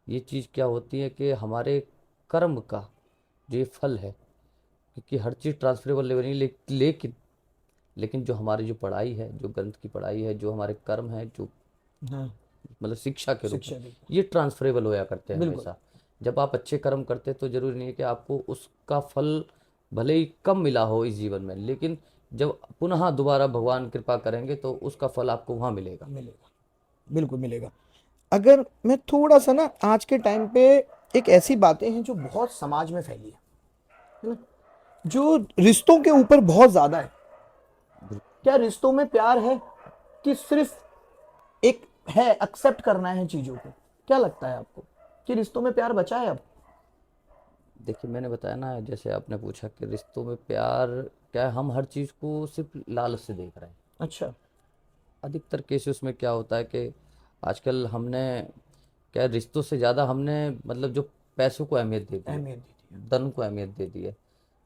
ये चीज़ क्या होती है कि हमारे कर्म का ये फल है, क्योंकि हर चीज़ ट्रांसफरेबल नहीं, लेकिन जो हमारी जो पढ़ाई है, जो ग्रंथ की पढ़ाई है, जो हमारे कर्म है, जो हाँ, मतलब शिक्षा के रूप में, शिक्षा दी। ये ट्रांसफरेबल होया करते हैं बिल्कुल। हमेशा। जब आप अच्छे कर्म करते तो जरूरी नहीं है कि आपको उसका फल भले ही कम मिला हो इस जीवन में, लेकिन जब पुनः दोबारा भगवान कृपा करेंगे तो उसका फल आपको वहाँ मिलेगा। मिलेगा, बिल्कुल मिलेगा। अगर मैं थोड़ा सा ना आज के टाइम पे, एक ऐसी बातें हैं जो बहुत समाज में फैली है ना, जो रिश्तों के ऊपर बहुत ज्यादा है। क्या रिश्तों में प्यार है कि सिर्फ एक है, एक्सेप्ट करना है चीजों को? क्या लगता है आपको कि रिश्तों में प्यार बचा है अब? देखिए, मैंने बताया ना, जैसे आपने पूछा कि रिश्तों में प्यार क्या है, हम हर चीज़ को सिर्फ लालच से देख रहे हैं। अच्छा। अधिकतर केसेस में क्या होता है कि आजकल हमने क्या, रिश्तों से ज़्यादा हमने मतलब जो पैसों को अहमियत दे दी है, अहमियत दी थी। धन को अहमियत दे दी है।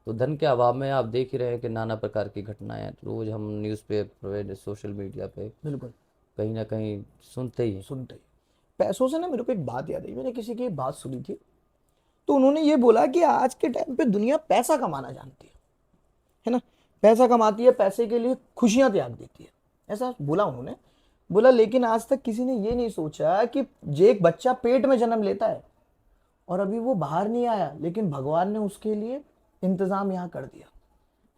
तो धन के अभाव में आप देख ही रहे हैं कि नाना प्रकार की घटनाएं रोज़ हम न्यूज़ पे, सोशल मीडिया पे बिल्कुल। कहीं ना कहीं सुनते ही हैं। सुनते ही पैसों से ना मेरे को एक बात याद आई, मैंने किसी की एक बात सुनी थी। तो उन्होंने ये बोला कि आज के टाइम पे दुनिया पैसा कमाना जानती है ना, पैसा कमाती है, पैसे के लिए खुशियां त्याग देती है, ऐसा बोला उन्होंने। बोला लेकिन आज तक किसी ने ये नहीं सोचा कि जे एक बच्चा पेट में जन्म लेता है और अभी वो बाहर नहीं आया, लेकिन भगवान ने उसके लिए इंतजाम यहाँ कर दिया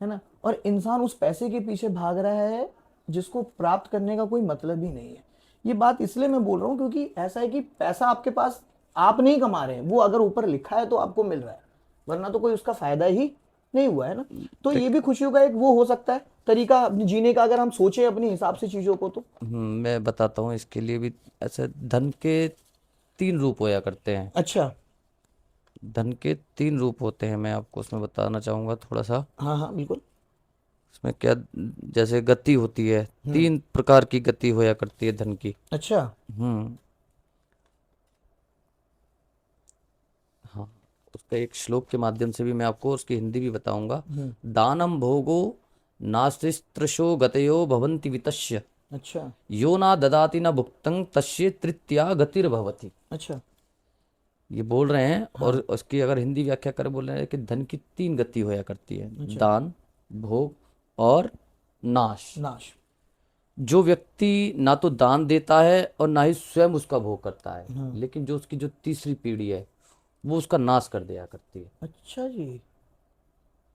है ना, और इंसान उस पैसे के पीछे भाग रहा है जिसको प्राप्त करने का कोई मतलब ही नहीं है। ये बात इसलिए मैं बोल रहा हूँ क्योंकि ऐसा है कि पैसा आपके पास आप नहीं कमा रहे हैं, वो अगर ऊपर लिखा है तो आपको मिल रहा है, वरना तो कोई उसका फायदा ही नहीं हुआ है ना। तो ये भी खुशियों का एक वो हो सकता है तरीका अपने जीने का, अगर हम सोचें अपने हिसाब से चीजों को तो। मैं बताता हूँ इसके लिए भी। ऐसे धन के 3 रूप होया करते हैं। अच्छा। धन के 3 रूप होते हैं, मैं आपको उसमें बताना चाहूँगा थोड़ा सा। हाँ हाँ बिल्कुल। उसमें क्या, जैसे गति होती है, हम्म। 3 प्रकार की गति होया करती है धन की। अच्छा। हम्म। हाँ, उसका एक श्लोक के माध्यम से भी मैं आपको उसकी हिंदी भी बताऊंगा। हम्म। दानम भोगो नास्तिस्त्रशो गतयो भवन्ति वितश्य, अच्छा। यो ना ददाति न भुक्तं तस्य तृतीया गतिर्भवति। अच्छा। ये बोल रहे हैं, और हाँ। उसकी अगर हिंदी व्याख्या करें, बोल रहे हैं कि धन की 3 गति होया करती है, अच्छा। दान, भोग और नाश। नाश। जो व्यक्ति ना तो दान देता है और ना ही स्वयं उसका भोग करता है, हाँ। लेकिन जो उसकी जो तीसरी पीढ़ी है वो उसका नाश कर दिया करती है। अच्छा जी,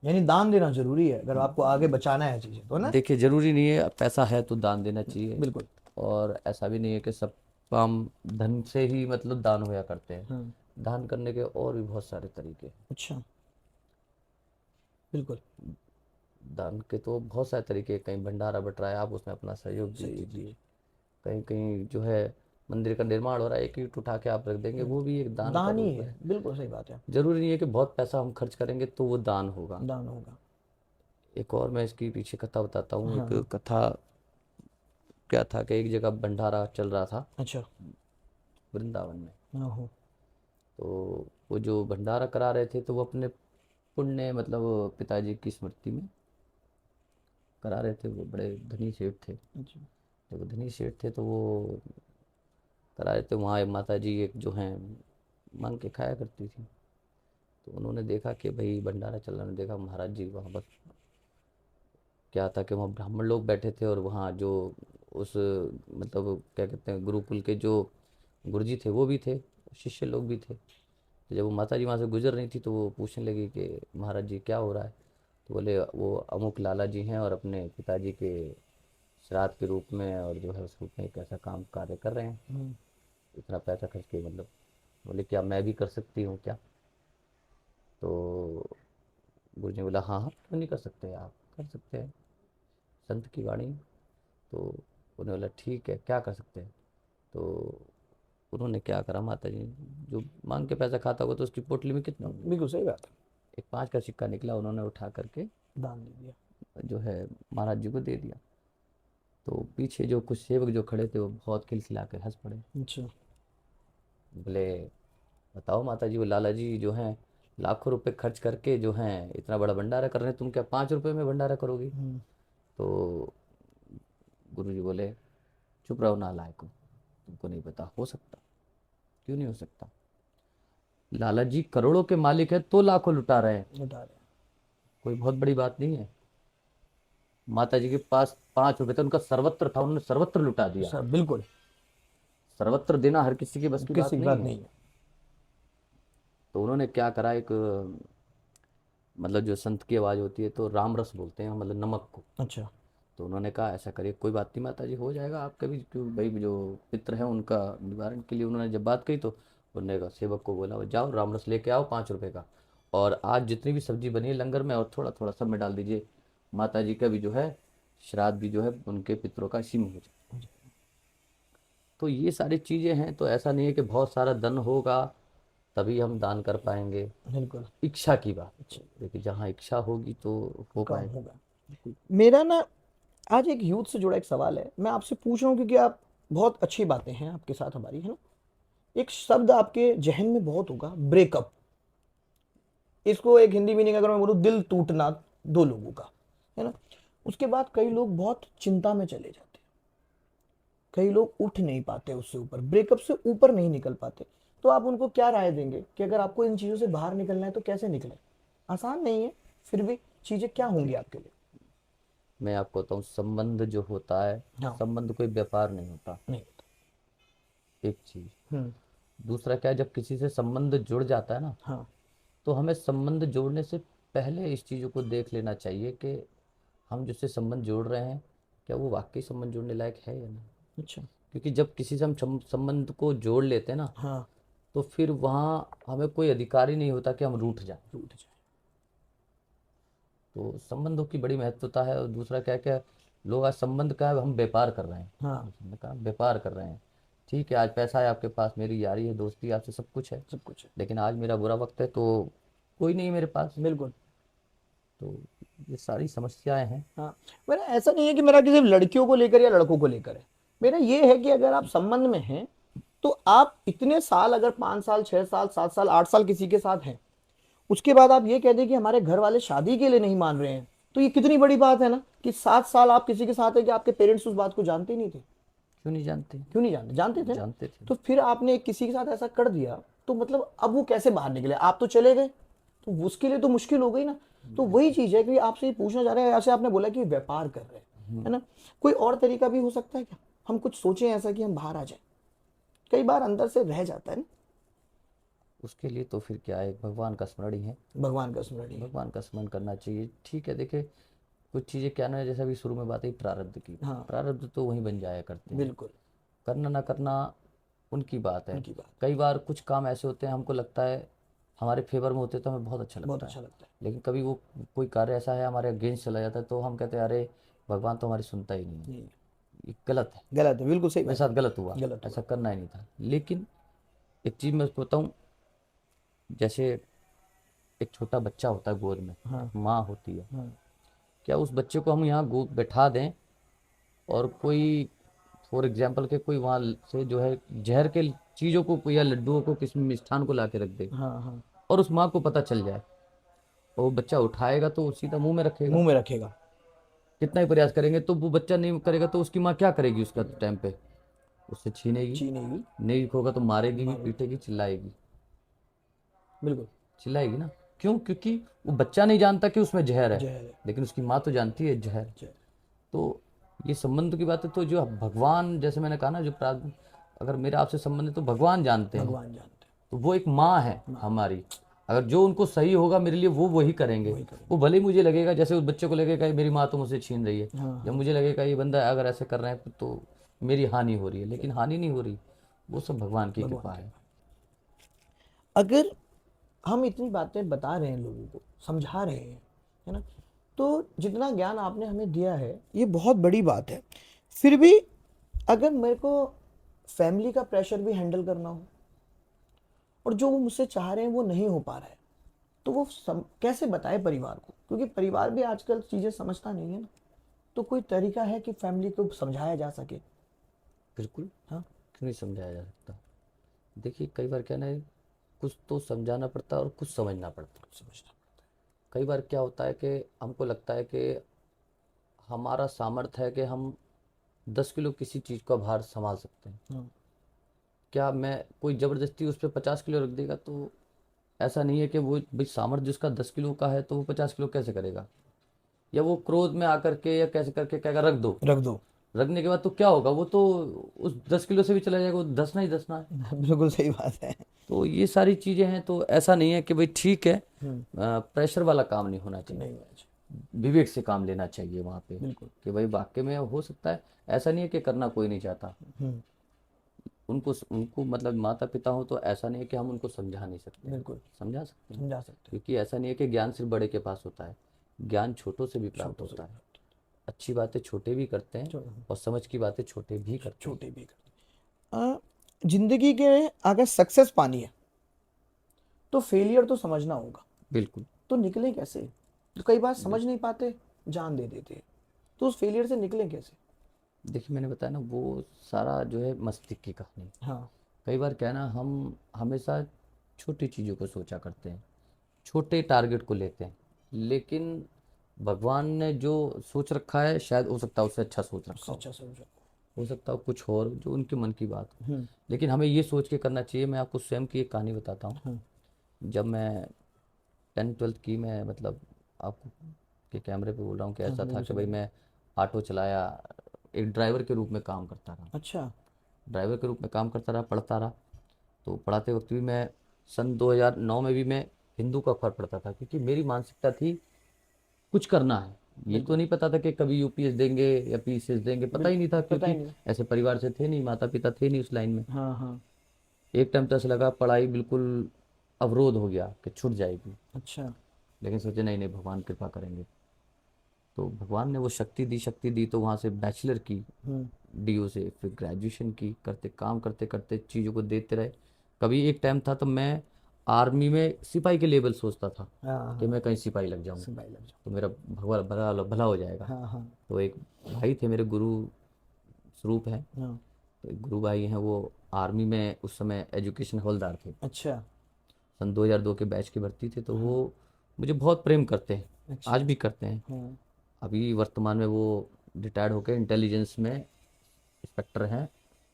यानी दान देना जरूरी है अगर आपको आगे बचाना है चीजें तो ना। देखिए, जरूरी नहीं है पैसा है तो दान देना चाहिए, बिल्कुल। और ऐसा भी नहीं है कि सब काम धन से ही मतलब दान होया करते हैं। हाँ। दान करने के और भी बहुत सारे तरीके हैं। अच्छा। बिल्कुल। दान के तो बहुत सारे तरीके हैं। कहीं भंडारा बट रहा है, आप उसमें अपना सहयोग दे सही दीजिए। दीजिए। कहीं कहीं जो है मंदिर का निर्माण हो रहा है, एक ईंट उठा के आप रख देंगे, वो भी एक दान का दान ही रूप है, है। बिल्कुल सही बात है। जरूरी नहीं है कि बहुत पैसा हम खर्च करेंगे तो वो दान होगा। दान होगा। एक और मैं इसकी पीछे कथा बताता हूँ। हाँ एक हाँ। कथा क्या था कि एक जगह भंडारा चल रहा था अच्छा। वृंदावन में। हाँ हो। तो वो जो भंडारा करा रहे थे तो वो अपने पुण्य मतलब पिताजी की स्मृति में करा रहे थे। वो बड़े धनी सेठ थे। अच्छा। जब वो धनी सेठ थे तो वो करा रहे थे। वहाँ एक माता जी एक जो हैं मांग के खाया करती थी। तो उन्होंने देखा कि भाई भंडारा चल रहा है, देखा महाराज जी वहाँ बस क्या था कि वहाँ ब्राह्मण लोग बैठे थे, और वहाँ जो उस मतलब क्या कहते हैं गुरुकुल के जो गुरुजी थे वो भी थे, शिष्य लोग भी थे। तो जब वो माता जी वहाँ से गुजर रही थी तो वो पूछने लगी कि महाराज जी क्या हो रहा है। तो बोले वो अमुक लाला जी हैं और अपने पिताजी के श्राद्ध के रूप में और जो है उस रूप में एक ऐसा काम कार्य कर रहे हैं, इतना पैसा खर्च के मतलब। बोले क्या मैं भी कर सकती हूँ क्या। तो गुरु जी ने बोला हाँ हाँ, क्यों नहीं कर सकते, आप कर सकते हैं, संत की वाणी। तो उन्होंने बोला ठीक है, क्या कर सकते हैं। तो उन्होंने क्या करा, माता जी ने जो मांग के पैसा खाता होगा तो उसकी पोटली में कितना होगा, बिल्कुल सही बात एक 5 का सिक्का निकला, उन्होंने उठा करके है, दान दे दिया। जो है महाराज जी को दे दिया। तो पीछे जो कुछ सेवक जो खड़े थे वो बहुत खिलखिला के हंस पड़े। अच्छा। बोले बताओ माता जी, वो लाला जी जो हैं लाखों रुपए खर्च करके जो हैं इतना बड़ा भंडारा कर रहे हैं, तुम क्या 5 रुपए में भंडारा करोगी। तो गुरु जी बोले चुप रहो नालायको, तुमको नहीं पता, हो सकता, क्यों नहीं हो सकता। लाला जी करोड़ों के मालिक है तो लाखों लुटा रहे हैं, लुटा रहे कोई बहुत बड़ी बात नहीं है। माता जी के पास 5 रुपए थे, उनका सर्वत्र था, उन्होंने सर्वत्र लुटा हैं दिया। सर, बिल्कुल। सर्वत्र देना हर किसी की बस की किसी बात की नहीं बात है। नहीं है। तो उन्होंने क्या करा, एक मतलब जो संत की आवाज होती है तो राम रस बोलते हैं, मतलब नमक को। अच्छा। तो उन्होंने कहा ऐसा करिए, कोई बात नहीं माता जी, हो जाएगा आपका भी, क्यों भाई जो पित्र है उनका निवारण के लिए उन्होंने जब बात कही तो उन्होंने कहा, सेवक को बोला जाओ राम रस लेके आओ 5 रुपए का, और आज जितनी भी सब्जी बनी है लंगर में और थोड़ा थोड़ा सब में डाल दीजिए, माता जी का भी जो है श्राद्ध भी जो है उनके पितरों का इसी में हो जाए। तो ये सारी चीज़ें हैं, तो ऐसा नहीं है कि बहुत सारा धन होगा तभी हम दान कर पाएंगे। बिल्कुल। इच्छा की बात अच्छा। है, देखिए जहाँ इच्छा होगी तो हो काम पाएगा। होगा। मेरा ना आज एक यूथ से जुड़ा एक सवाल है, मैं आपसे पूछ रहा हूँ क्योंकि आप बहुत अच्छी बातें हैं आपके साथ हमारी, है ना। एक शब्द आपके जहन में बहुत होगा, ब्रेकअप। इसको एक हिंदी मीनिंग अगर मैं बोलूँ, दिल टूटना दो लोगों का, है ना। उसके बाद कई लोग बहुत चिंता में चले जाते हैं, कई लोग उठ नहीं पाते उससे ऊपर, ब्रेकअप से ऊपर नहीं निकल पाते। तो आप उनको क्या राय देंगे कि अगर आपको इन चीज़ों से बाहर निकलना है तो कैसे निकले? आसान नहीं है, फिर भी चीज़ें क्या होंगी आपके लिए? मैं आपको बताऊं, संबंध जो होता है, हाँ। संबंध कोई व्यापार नहीं होता, नहीं होता। एक चीज। हम्म। दूसरा क्या है, जब किसी से संबंध जुड़ जाता है ना, हाँ। तो हमें संबंध जोड़ने से पहले इस चीज़ों को देख लेना चाहिए कि हम जिससे संबंध जोड़ रहे हैं क्या वो वाकई संबंध जोड़ने लायक है या नहीं। अच्छा। क्योंकि जब किसी से हम संबंध को जोड़ लेते हैं ना, हाँ। तो फिर वहाँ हमें कोई अधिकार ही नहीं होता कि हम रूठ जाएं। टूट जाए। तो संबंधों की बड़ी महत्वता है। और दूसरा क्या क्या, लोग आज संबंध का है हम व्यापार कर रहे हैं, हाँ। उसने कहा व्यापार कर रहे हैं। ठीक है, आज पैसा है आपके पास, मेरी यारी है, दोस्ती आपसे, सब कुछ है, सब कुछ है। लेकिन आज मेरा बुरा वक्त है तो कोई नहीं मेरे पास। बिल्कुल। तो ये सारी समस्याएं हैं। हाँ। मेरा ऐसा नहीं है कि मेरा किसी लड़कियों को लेकर या लड़कों को लेकर है। मेरा ये है कि अगर आप संबंध में हैं तो आप इतने साल, अगर 5 साल, 6 साल, 7 साल, 8 साल किसी के साथ हैं, उसके बाद आप ये कह दें कि हमारे घर वाले शादी के लिए नहीं मान रहे हैं, तो ये कितनी बड़ी बात है ना, कि 7 साल आप किसी के साथ है कि आपके पेरेंट्स उस बात को जानते ही नहीं थे। क्यों नहीं जानते? क्यों नहीं जानते? जानते थे ना। जानते थे। तो फिर आपने किसी के साथ ऐसा कर दिया, तो मतलब अब वो कैसे बाहर निकले? आप तो चले गए, तो उसके लिए तो मुश्किल हो गई ना। तो वही चीज है कि आपसे ये पूछना चाह रहे हैं, जैसे आपने बोला कि व्यापार कर रहे हैं, है ना। कोई और तरीका भी हो सकता है क्या? हम कुछ सोचें ऐसा कि हम बाहर आ जाए, कई बार अंदर से रह जाता है ना। उसके लिए तो फिर क्या है, भगवान का स्मरण ही है। भगवान का स्मरण ही है। भगवान का स्मरण करना चाहिए। ठीक है, देखिए कुछ चीज़ें क्या ना, जैसे अभी शुरू में बात आई प्रारब्ध की, हाँ। प्रारब्ध तो वहीं बन जाया करते हैं। बिल्कुल। करना ना करना उनकी बात है। उनकी बात। कई बार कुछ काम ऐसे होते हैं हमको लगता है हमारे फेवर में होते तो हमें बहुत अच्छा बहुत लगता है, अच्छा लगता है। लेकिन कभी वो कोई कार्य ऐसा है हमारे अगेंस्ट चला जाता है तो हम कहते हैं अरे भगवान तो हमारी सुनता ही नहीं है, नहीं, ये गलत है, गलत है, बिल्कुल सही मेरे बात साथ है। गलत हुआ, गलत ऐसा हुआ। करना ही नहीं था। लेकिन एक चीज़ मैं बताऊँ, जैसे एक छोटा बच्चा होता है गोद में, हाँ। माँ होती है, हाँ। क्या उस बच्चे को हम यहाँ गोद बैठा दें और कोई फॉर एग्जाम्पल के कोई वहाँ से जो है जहर के चीज़ों को या लड्डुओं को किसी मिष्ठान को ला के रख दे, हाँ। हाँ। और उस माँ को पता चल जाए, और वो बच्चा उठाएगा तो सीधा मुंह में रखेगा। मुंह में रखेगा। कितना ही प्रयास करेंगे तो वो बच्चा नहीं करेगा, तो उसकी माँ क्या करेगी उसका टाइम पे? उससे छीनेगी, चीनेगी। नहीं होगा तो मारेगी भी, मारेगी। पीटेगी, चिल्लाएगी। बिल्कुल। चिल्लाएगी ना, क्यों? क्योंकि वो बच्चा नहीं जानता कि उसमें जहर है, जहर है। लेकिन उसकी माँ तो जानती है जहर। जहर। तो ये संबंध की बात है, तो जो भगवान, जैसे मैंने कहा ना, जो प्रार्थना, अगर मेरा आपसे संबंध है तो भगवान जानते हैं, भगवान जानते तो वो एक माँ है हैं। माँ। हमारी। अगर जो उनको सही होगा मेरे लिए वो वही करेंगे। वही करेंगे। वो भले ही मुझे लगेगा, जैसे उस बच्चे को लगेगा मेरी माँ तो मुझसे छीन रही है, हाँ। जब हाँ। मुझे लगेगा ये बंदा अगर ऐसे कर रहे हैं तो मेरी हानि हो रही है, लेकिन हानि नहीं हो रही, वो सब भगवान की भगवान कृपा के है। अगर हम इतनी बातें बता रहे हैं, लोगों को समझा रहे हैं, है ना, तो जितना ज्ञान आपने हमें दिया है ये बहुत बड़ी बात है। फिर भी अगर मेरे को फैमिली का प्रेशर भी हैंडल करना हो, और जो वो मुझसे चाह रहे हैं वो नहीं हो पा रहा है, तो वो कैसे बताए परिवार को? क्योंकि परिवार भी आजकल चीज़ें समझता नहीं है ना। तो कोई तरीका है कि फैमिली को समझाया जा सके? बिल्कुल, हाँ। क्यों नहीं समझाया जा सकता? देखिए कई बार क्या ना, कुछ तो समझाना पड़ता है और कुछ समझना पड़ता है। समझना। कई बार क्या होता है कि हमको लगता है कि हमारा सामर्थ्य है कि हम 10 किलो किसी चीज़ का भार संभाल सकते हैं। हाँ। क्या मैं, कोई ज़बरदस्ती उस पर 50 किलो रख देगा तो ऐसा नहीं है कि वो भाई सामर्थ्य जिसका 10 किलो का है तो वो 50 किलो कैसे करेगा, या वो क्रोध में आकर के या कैसे करके कहेगा रख दो। रख दो। रखने के बाद तो क्या होगा, वो तो उस 10 किलो से भी चला जाएगा, वो दसना ही दसना है। बिल्कुल सही बात है। तो ये सारी चीजें हैं, तो ऐसा नहीं है कि भाई ठीक है, हम्म। प्रेशर वाला काम नहीं होना चाहिए, नहीं होना चाहिए। विवेक से काम लेना चाहिए वहाँ पे, बिल्कुल। कि भाई वाकई में हो सकता है। ऐसा नहीं है कि करना कोई नहीं चाहता, हम्म। उनको उनको मतलब माता पिता हो तो ऐसा नहीं है कि हम उनको समझा नहीं सकते, बिल्कुल समझा सकते हैं। समझा सकते हैं। क्योंकि ऐसा नहीं है कि ज्ञान सिर्फ बड़े के पास होता है, ज्ञान छोटों से भी प्राप्त छोटों से होता है। अच्छी बातें छोटे भी करते हैं, छोटे और समझ की बातें छोटे भी करते हैं। छोटे भी करते हैं। जिंदगी के अगर सक्सेस पानी है तो फेलियर तो समझना होगा। बिल्कुल। तो निकले कैसे? तो कई बार समझ नहीं पाते, जान दे देते हैं। तो उस फेलियर से निकले कैसे? देखिए मैंने बताया ना, वो सारा जो है मस्तिष्क की कहानी। हाँ। कई बार क्या है ना, हम हमेशा छोटी चीज़ों को सोचा करते हैं, छोटे टारगेट को लेते हैं, लेकिन भगवान ने जो सोच रखा है शायद हो सकता है उससे अच्छा सोच रखा सच्चा समझो। हो सकता हो कुछ और जो उनके मन की बात हो। हम्म। लेकिन हमें ये सोच के करना चाहिए। मैं आपको स्वयं की एक कहानी बताता हूँ। हम्म। जब मैं 10th 12th की, मैं मतलब आपको के कैमरे पे बोल रहा हूँ कि हाँ ऐसा था बिल्कुल कि समझ भाई गया। मैं ऑटो चलाया, एक ड्राइवर के रूप में काम करता रहा। अच्छा। ड्राइवर के रूप में काम करता रहा, पढ़ता रहा। तो पढ़ाते वक्त भी मैं सन 2009 में भी मैं हिंदू का अखबार पढ़ता था, क्योंकि मेरी मानसिकता थी कुछ करना है। ये तो बिल्कुल। नहीं पता था कि कभी यूपीएस देंगे या पीसीएस देंगे, पता ही नहीं था, पता ही क्योंकि नहीं। ऐसे परिवार से थे नहीं, माता पिता थे नहीं उस लाइन में। हाँ हाँ। एक टाइम तो ऐसा लगा पढ़ाई बिल्कुल अवरोध हो गया कि छूट जाएगी। अच्छा। लेकिन सोचे नहीं नहीं, भगवान कृपा करेंगे। तो भगवान ने वो शक्ति दी तो वहाँ से बैचलर की, हम्म। डीओ से फिर ग्रेजुएशन की, करते काम करते करते चीज़ों को देते रहे। कभी एक टाइम था तो मैं आर्मी में सिपाही के लेवल सोचता था हाँ कि हाँ। मैं कहीं सिपाही लग जाऊँ, सिपाही लग जाओ। तो मेरा भगवा भला भला हो जाएगा। हाँ हाँ। तो एक भाई थे मेरे, गुरु स्वरूप हैं, हाँ। तो एक गुरु भाई हैं, वो आर्मी में उस समय एजुकेशन हवलदार थे। अच्छा। सन 2002 के बैच की भर्ती थे, तो वो हाँ। मुझे बहुत प्रेम करते हैं, अच्छा। आज भी करते हैं। हाँ। अभी वर्तमान में वो रिटायर्ड होकर इंटेलिजेंस में इंस्पेक्टर हैं,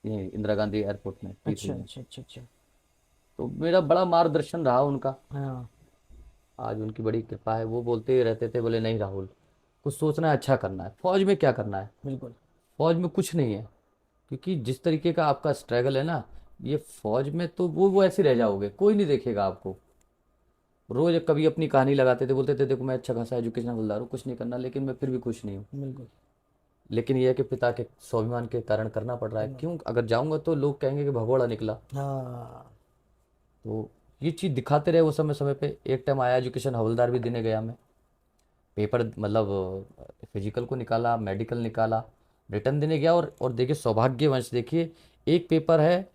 ये इंदिरा गांधी एयरपोर्ट में T3 अच्छा में। अच्छा अच्छा अच्छा। तो मेरा बड़ा मार्गदर्शन रहा उनका, हाँ। आज उनकी बड़ी कृपा है। वो बोलते ही रहते थे, बोले नहीं राहुल, कुछ सोचना है, अच्छा करना है। फौज में क्या करना है, बिल्कुल। फौज में कुछ नहीं है, क्योंकि जिस तरीके का आपका स्ट्रगल है ना, ये फौज में तो वो ऐसे रह जाओगे, कोई नहीं देखेगा आपको। रोज कभी अपनी कहानी लगाते थे, बोलते थे देखो मैं अच्छा खासा एजुकेशन होल्डर हूँ, कुछ नहीं करना, लेकिन मैं फिर भी खुश नहीं हूँ। बिल्कुल। लेकिन ये है कि पिता के स्वाभिमान के कारण करना पड़ रहा है, करना क्यों, पड़ता। अगर जाऊंगा तो लोग कहेंगे कि भगोड़ा निकला। हाँ। तो ये चीज़ दिखाते रहे वो समय समय पे। एक टाइम आया एजुकेशन हवलदार भी देने गया मैं, पेपर मतलब फिजिकल को निकाला, मेडिकल निकाला, रिटर्न देने गया। और देखिए सौभाग्यवंश, देखिए एक पेपर है,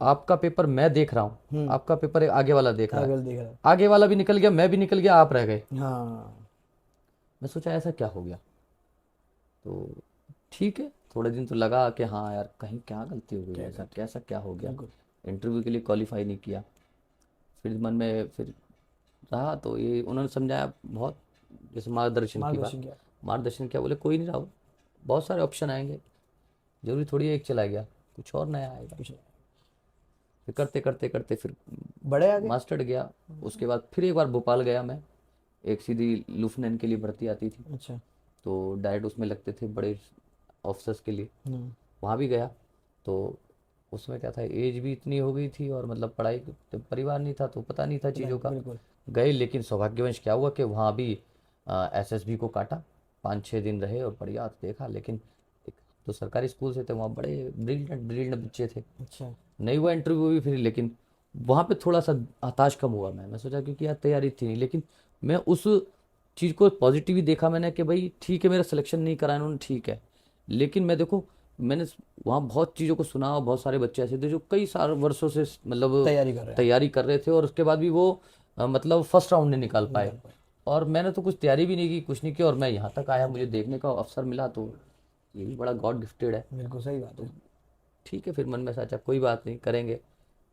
आपका पेपर मैं देख रहा हूँ, हम्म। आपका पेपर एक आगे वाला देख रहा है, अगर देख रहा आगे वाला भी निकल गया, मैं भी निकल गया, आप रह गए। है। हाँ। मैं सोचा ऐसा क्या हो गया। तो ठीक है, थोड़े दिन तो लगा कि हाँ यार कहीं क्या गलती हो गई, क्या ऐसा करते। कैसा क्या हो गया। बिल्कुल। इंटरव्यू के लिए क्वालिफाई नहीं किया। फिर मन में फिर रहा, तो ये उन्होंने समझाया बहुत, जैसे मार्गदर्शन की बात। मार्गदर्शन किया। मार्गदर्शन क्या, बोले कोई नहीं राहुल, बहुत सारे ऑप्शन आएंगे, जरूरी थोड़ी है एक चला गया, कुछ और नया आएगा। कुछ नहीं। फिर करते करते करते फिर बड़े आगे। मास्टर्ड गया। उसके बाद फिर एक बार भोपाल गया मैं, एक सीधी लुफ्टनैंट के लिए भर्ती आती थी, अच्छा। तो डायरेक्ट उसमें लगते थे बड़े ऑफिसर्स के लिए। हम्म। वहाँ भी गया। तो उसमें क्या था, एज भी इतनी हो गई थी, और मतलब पढ़ाई तो परिवार नहीं था, तो पता नहीं था पता चीज़ों नहीं। का। बिल्कुल। गए, लेकिन सौभाग्यवंश क्या हुआ कि वहाँ भी एसएसबी को काटा। 5 6 दिन रहे और बढ़िया देखा, लेकिन एक तो सरकारी स्कूल से थे, वहाँ बड़े ब्रिलियंट ब्रिलियंट बच्चे थे। अच्छा। नहीं हुआ इंटरव्यू भी फिर, लेकिन वहाँ पे थोड़ा सा हताश कम हुआ मैं सोचा, क्योंकि यार तैयारी थी नहीं। लेकिन मैं उस चीज़ को पॉजिटिव ही देखा मैंने, कि भाई ठीक है मेरा सिलेक्शन नहीं करा इन्होंने, ठीक है। लेकिन मैं देखो, मैंने वहाँ बहुत चीज़ों को सुना, और बहुत सारे बच्चे ऐसे थे जो कई सारे वर्षों से मतलब तैयारी कर रहे हैं। तैयारी कर रहे थे, और उसके बाद भी वो मतलब फर्स्ट राउंड नहीं निकाल पाए। निकाल पाए। और मैंने तो कुछ तैयारी भी नहीं की, कुछ नहीं किया, और मैं यहाँ तक आया, मुझे देखने का अवसर मिला, तो ये भी बड़ा गॉड गिफ्टेड है। बिल्कुल सही बात तो है। ठीक है, फिर मन में सोचा कोई बात नहीं, करेंगे।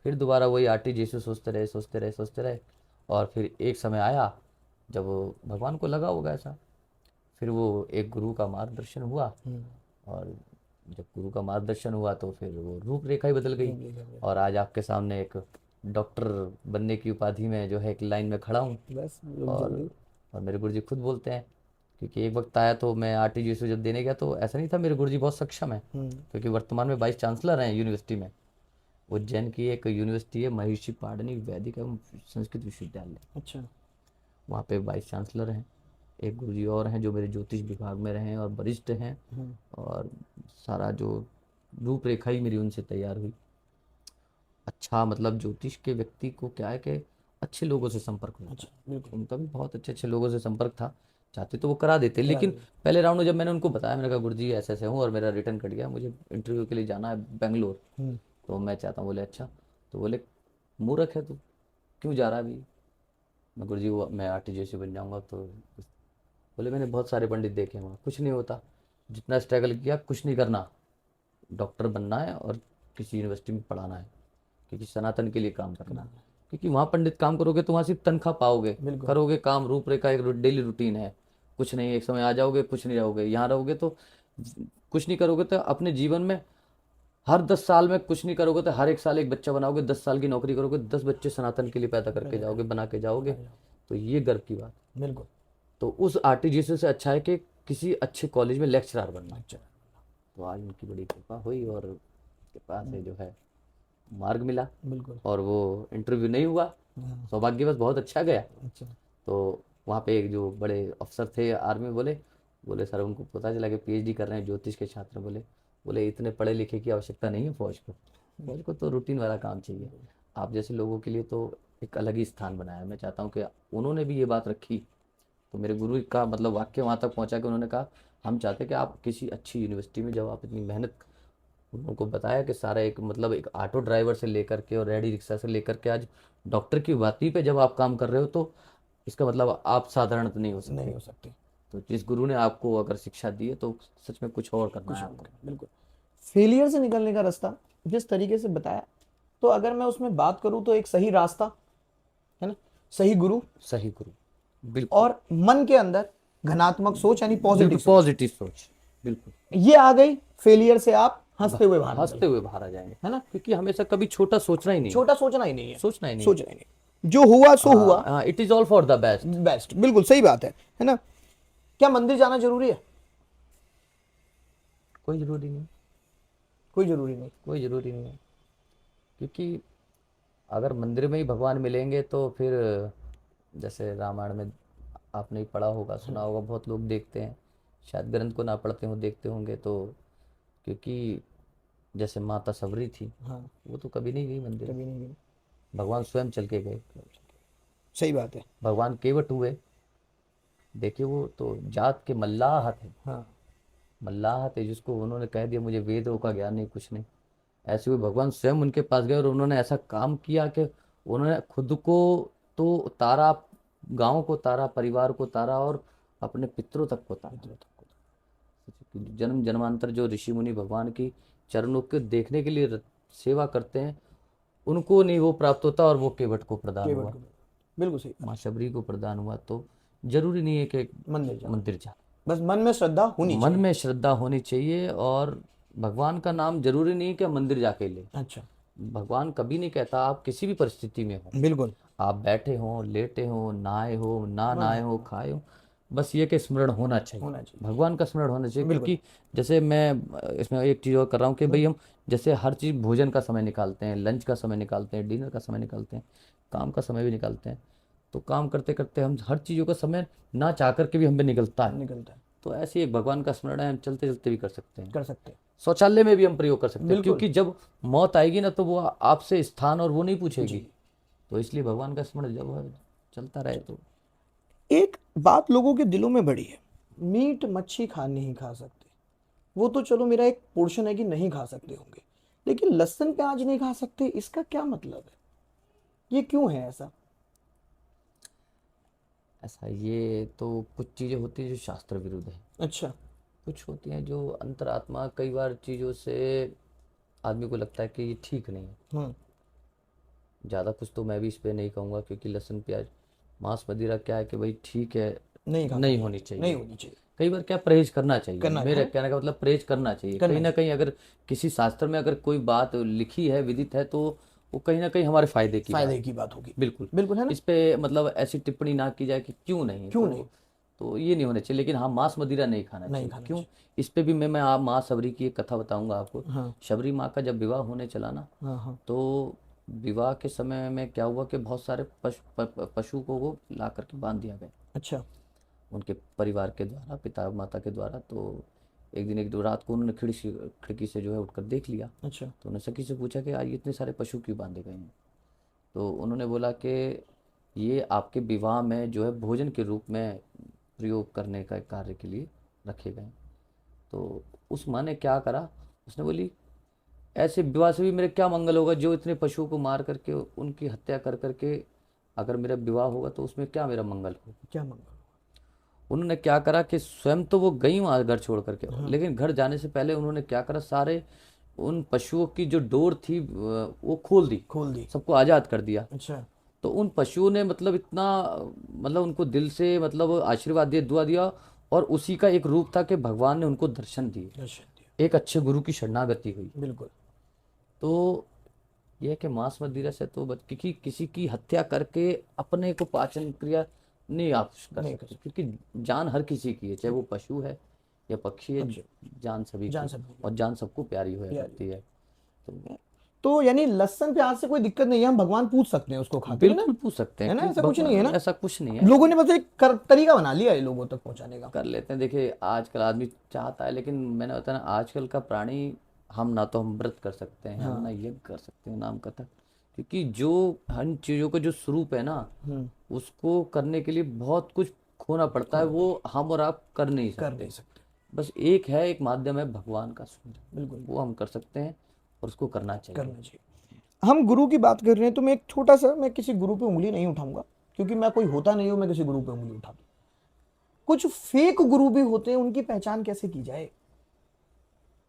फिर दोबारा वही आरटी जैसे सोचते रहे सोचते रहे सोचते रहे। और फिर एक समय आया जब भगवान को लगा होगा ऐसा, फिर वो एक गुरु का मार्गदर्शन हुआ। हम्म। और जब गुरु का मार्गदर्शन हुआ तो फिर वो रूपरेखा ही बदल गई। रूप लेकर गया। और आज आपके सामने एक डॉक्टर बनने की उपाधि में जो है एक लाइन में खड़ा हूँ। बस और मेरे गुरुजी खुद बोलते हैं, क्योंकि एक वक्त आया तो मैं आरटीजीएस जब देने गया तो ऐसा नहीं था, मेरे गुरुजी बहुत सक्षम है, क्योंकि वर्तमान में वाइस चांसलर हैं यूनिवर्सिटी में। उज्जैन की एक यूनिवर्सिटी है, महर्षि पाणिनि वैदिक एवं संस्कृत विश्वविद्यालय, अच्छा। वहाँ पे वाइस चांसलर हैं। एक गुरुजी और हैं जो मेरे ज्योतिष विभाग में रहे हैं और वरिष्ठ हैं, और सारा जो रूपरेखा ही मेरी उनसे तैयार हुई। अच्छा, मतलब ज्योतिष के व्यक्ति को क्या है कि अच्छे लोगों से संपर्क होता अच्छा, है, बिल्कुल। उनका भी बहुत अच्छे अच्छे लोगों से संपर्क था, चाहते तो वो करा देते, लेकिन पहले राउंड में जब मैंने उनको बताया, मैंने कहा गुरुजी ऐसे ऐसे हूँ और मेरा रिटर्न कट गया, मुझे इंटरव्यू के लिए जाना है बेंगलोर, तो मैं चाहता हूँ। बोले अच्छा, तो बोले मूर्ख है तू, क्यों जा रहा है अभी? मैं गुरुजी वो मैं आरटीजीएस बन जाऊँगा। तो बोले मैंने बहुत सारे पंडित देखे हैं, वहाँ कुछ नहीं होता, जितना स्ट्रगल किया कुछ नहीं करना, डॉक्टर बनना है और किसी यूनिवर्सिटी में पढ़ाना है, क्योंकि सनातन के लिए काम करना है। क्योंकि वहाँ पंडित काम करोगे तो वहाँ सिर्फ तनख्वाह पाओगे, करोगे काम, रूपरेखा एक डेली रूटीन है, कुछ नहीं, एक समय आ जाओगे कुछ नहीं रहोगे। यहाँ रहोगे तो कुछ नहीं करोगे तो अपने जीवन में हर 10 साल में कुछ नहीं करोगे तो हर एक साल एक बच्चा बनाओगे, 10 साल की नौकरी करोगे, 10 बच्चे सनातन के लिए पैदा करके जाओगे, बना के जाओगे, तो ये गर्व की बात। बिल्कुल। तो उस आरटीजीएस से अच्छा है कि किसी अच्छे कॉलेज में लेक्चरर बनना। तो आज उनकी बड़ी कृपा हुई और कृपा से जो है मार्ग मिला, बिल्कुल। और वो इंटरव्यू नहीं हुआ, सौभाग्यवश बहुत अच्छा गया। अच्छा। तो वहाँ पे एक जो बड़े अफसर थे आर्मी, बोले बोले सर उनको पता चला कि पीएचडी कर रहे हैं ज्योतिष के छात्र, बोले बोले इतने पढ़े लिखे की आवश्यकता नहीं है फौज को, फौज को तो रूटीन वाला काम चाहिए, आप जैसे लोगों के लिए तो एक अलग ही स्थान बनाया। मैं चाहता हूँ कि उन्होंने भी ये बात रखी, तो मेरे गुरु का मतलब वाक्य वहाँ तक पहुँचा कि उन्होंने कहा हम चाहते हैं कि आप किसी अच्छी यूनिवर्सिटी में, जब आप इतनी मेहनत, उनको बताया कि सारा एक मतलब एक ऑटो ड्राइवर से लेकर के और रेडी रिक्शा से लेकर के आज डॉक्टर की बाती पे जब आप काम कर रहे हो, तो इसका मतलब आप साधारण तो नहीं हो सकते। नहीं हो सकती। तो जिस गुरु ने आपको अगर शिक्षा दी है तो सच में कुछ और करना है आपको। बिल्कुल। फेलियर से निकलने का रास्ता जिस तरीके से बताया, तो अगर मैं उसमें बात करूं तो एक सही रास्ता है ना, सही गुरु, सही गुरु, बिल्कुल, और मन के अंदर धनात्मक सोच यानी पॉजिटिव सोच, पॉजिटिव सोच, बिल्कुल, ये आ गई, फेलियर से आप हंसते हुए बाहर हंसते निकल हुए बाहर आ जाएंगे, है ना। क्योंकि हमेशा कभी छोटा सोचना ही नहीं है, छोटा सोचना ही नहीं है, सोचना ही नहीं है। सोचना ही नहीं, जो हुआ सो हुआ, हाँ, it is all for the best. Best, बिल्कुल सही बात है ना। क्या मंदिर जाना जरूरी है? कोई जरूरी नहीं, कोई जरूरी नहीं। कोई जरूरी नहीं है, क्योंकि अगर मंदिर में ही भगवान मिलेंगे तो फिर जैसे रामायण में आपने ही पढ़ा होगा, सुना होगा, बहुत लोग देखते हैं, शायद ग्रंथ को ना पढ़ते हो, देखते होंगे तो, क्योंकि जैसे माता सबरी थी, हाँ, वो तो कभी नहीं गई मंदिर, कभी नहीं गई। भगवान स्वयं चल के गए। सही बात है। भगवान केवट हुए, देखिए वो तो जात के मल्लाह थे, हाँ, मल्लाह थे, जिसको उन्होंने कह दिया मुझे वेदों का ज्ञान नहीं, कुछ नहीं, ऐसे हुए भगवान स्वयं उनके पास गए और उन्होंने ऐसा काम किया कि उन्होंने खुद को तो तारा, गांव को तारा, परिवार को तारा और अपने पितरों तक को तारा। जन्म जन्मांतर जो ऋषि मुनि भगवान की चरणों के देखने के लिए सेवा करते हैं, उनको नहीं वो प्राप्त होता, और वो केवट को प्रदान केवट हुआ, को, बिल्कुल सही। माँ शबरी को प्रदान हुआ। तो जरूरी नहीं है कि मंदिर जाओ, मंदिर जाना, बस मन में श्रद्धा होनी मन चाहिए। में श्रद्धा होनी चाहिए, और भगवान का नाम जरूरी नहीं है कि मंदिर जाके ले। अच्छा, भगवान कभी नहीं कहता, आप किसी भी परिस्थिति में हो, बिल्कुल आप बैठे हो, लेटे हो, नहाए हो, ना नहाए हो, खाए हो, बस ये कि स्मरण होना चाहिए, होना चाहिए। भगवान का स्मरण होना चाहिए। बिल्कुल। क्योंकि जैसे मैं इसमें एक चीज़ और कर रहा हूँ कि भाई हम जैसे हर चीज़, भोजन का समय निकालते हैं, लंच का समय निकालते हैं, डिनर का समय निकालते हैं, काम का समय भी निकालते हैं, तो काम करते करते हम हर चीज़ों का समय ना चाह करके भी हमें निकलता है। निकलता है, तो ऐसे ही एक भगवान का स्मरण है, हम चलते चलते भी कर सकते हैं, कर सकते हैं। शौचालय में भी हम प्रयोग कर सकते हैं, बिल्कुल। क्योंकि जब मौत आएगी ना तो वो आपसे स्थान और वो नहीं पूछेगी, तो इसलिए भगवान का स्मरण जब चलता रहे तो। एक बात लोगों के दिलों में बड़ी है, मीट मच्छी नहीं खा सकते, वो तो चलो मेरा एक पोर्शन है कि नहीं खा सकते होंगे, लेकिन लहसुन प्याज नहीं खा सकते, इसका क्या मतलब है? ये क्यों है ऐसा? ऐसा ये तो कुछ चीज़ें होती हैं जो शास्त्र विरुद्ध है, अच्छा। कुछ होती हैं जो अंतरात्मा, कई बार चीज़ों से आदमी को लगता है कि ये ठीक नहीं है। हम्म। ज़्यादा कुछ तो मैं भी इस पर नहीं कहूँगा, क्योंकि लहसुन प्याज, मांस मदिरा क्या है कि भाई ठीक है, नहीं खा नहीं सकते, होनी चाहिए, नहीं होनी चाहिए। कई बार क्या परहेज करना चाहिए, करना मेरे है, कहने का मतलब परहेज करना चाहिए, करना कहीं ना कहीं अगर किसी शास्त्र में अगर कोई बात लिखी है, विदित है, तो वो कहीं ना कहीं हमारे फायदे की फायदे की बात होगी। बिल्कुल बिल्कुल है ना। इस पे मतलब ऐसी टिप्पणी ना की जाए कि क्यों नहीं, क्यों तो नहीं? तो ये नहीं होना चाहिए। लेकिन हाँ, मांस मदिरा नहीं खाना नहीं चाहिए। खाना क्यों? चाहिए। इस पे भी मैं आप माँ शबरी की एक कथा बताऊंगा आपको। हाँ शबरी माँ का जब विवाह होने चला ना, हाँ हाँ। तो विवाह के समय में क्या हुआ कि बहुत सारे पशु को वो ला करके बांध दिया गया अच्छा उनके परिवार के द्वारा, पिता माता के द्वारा। तो एक दिन एक रात को उन्होंने खिड़की से जो है उठकर देख लिया। अच्छा। तो उन्होंने सखी से पूछा कि आज इतने सारे पशु क्यों बांधे गए हैं? तो उन्होंने बोला कि ये आपके विवाह में जो है भोजन के रूप में प्रयोग करने का कार्य के लिए रखे गए हैं। तो उस माँ ने क्या करा, उसने बोली ऐसे विवाह से भी मेरे क्या मंगल होगा, जो इतने पशुओं को मार करके उनकी हत्या कर करके अगर मेरा विवाह होगा तो उसमें क्या मेरा मंगल होगा। क्या मंगल? उन्होंने क्या करा कि स्वयं तो वो गई वहाँ घर छोड़ करके, लेकिन घर जाने से पहले उन्होंने क्या करा, सारे उन पशुओं की जो डोर थी वो खोल दी, खोल दी। सबको आज़ाद कर दिया। अच्छा। तो उन पशुओं ने मतलब इतना मतलब उनको दिल से मतलब आशीर्वाद दिया, दुआ दिया, और उसी का एक रूप था कि भगवान ने उनको दर्शन दिए, दर्शन दिया। एक अच्छे गुरु की शरणागति हुई। बिल्कुल। तो यह है कि मांस मदिरा से तो क्योंकि किसी की हत्या करके अपने को पाचन क्रिया नहीं आप कर नहीं कर सकते, क्योंकि जान हर किसी की है, चाहे वो पशु है या पक्षी है, पक्षी। जान सभी जान की, सबको और जान सबको प्यारी होया प्यारी। करती है। तो तो यानी लहसुन प्याज से कोई दिक्कत नहीं है, हम भगवान पूछ सकते हैं उसको खाते हैं ना। बिल्कुल पूछ सकते हैं है ना, कि ऐसा कुछ नहीं है ना। ऐसा कुछ नहीं है। लोगों ने बस एक तरीका बना लिया है लोगों तक पहुंचाने का। कर लेते हैं। देखिए आजकल आदमी चाहता है, लेकिन मैंने बताया ना, आजकल का प्राणी हम ना तो हम व्रत कर सकते हैं, हम ना हाँ। यज्ञ कर सकते हैं नाम कथा, क्योंकि जो हन चीज़ों का जो स्वरूप है ना, उसको करने के लिए बहुत कुछ खोना पड़ता है, वो हम और आप कर नहीं कर सकते। नहीं सकते। बस एक है, एक माध्यम है भगवान का सुंदर, बिल्कुल वो हम कर सकते हैं और उसको करना चाहिए। करना चाहिए। हम गुरु की बात कर रहे हैं तो मैं एक छोटा सा, मैं किसी गुरु पे उंगली नहीं उठाऊंगा, क्योंकि मैं कोई होता नहीं हूं मैं किसी गुरु पे उंगली उठा दूं। कुछ फेक गुरु भी होते हैं, उनकी पहचान कैसे की जाए?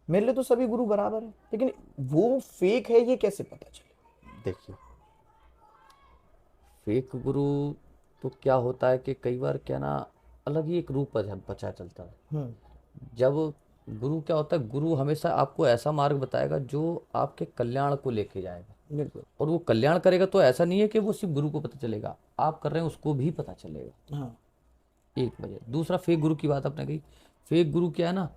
मेरे लिए तो सभी गुरु बराबर है, लेकिन वो फेक है ये कैसे पता चले? देखिए फेक गुरु तो क्या होता है कि कई बार क्या ना, अलग ही एक रूप बचा चलता है। जब गुरु क्या होता है, गुरु हमेशा आपको ऐसा मार्ग बताएगा जो आपके कल्याण को लेके जाएगा, बिल्कुल। और वो कल्याण करेगा। तो ऐसा नहीं है कि वो सिर्फ गुरु को पता चलेगा, आप कर रहे हैं उसको भी पता चलेगा। हाँ। एक वजह। दूसरा, फेक गुरु की बात आपने कही, फेक गुरु क्या है ना,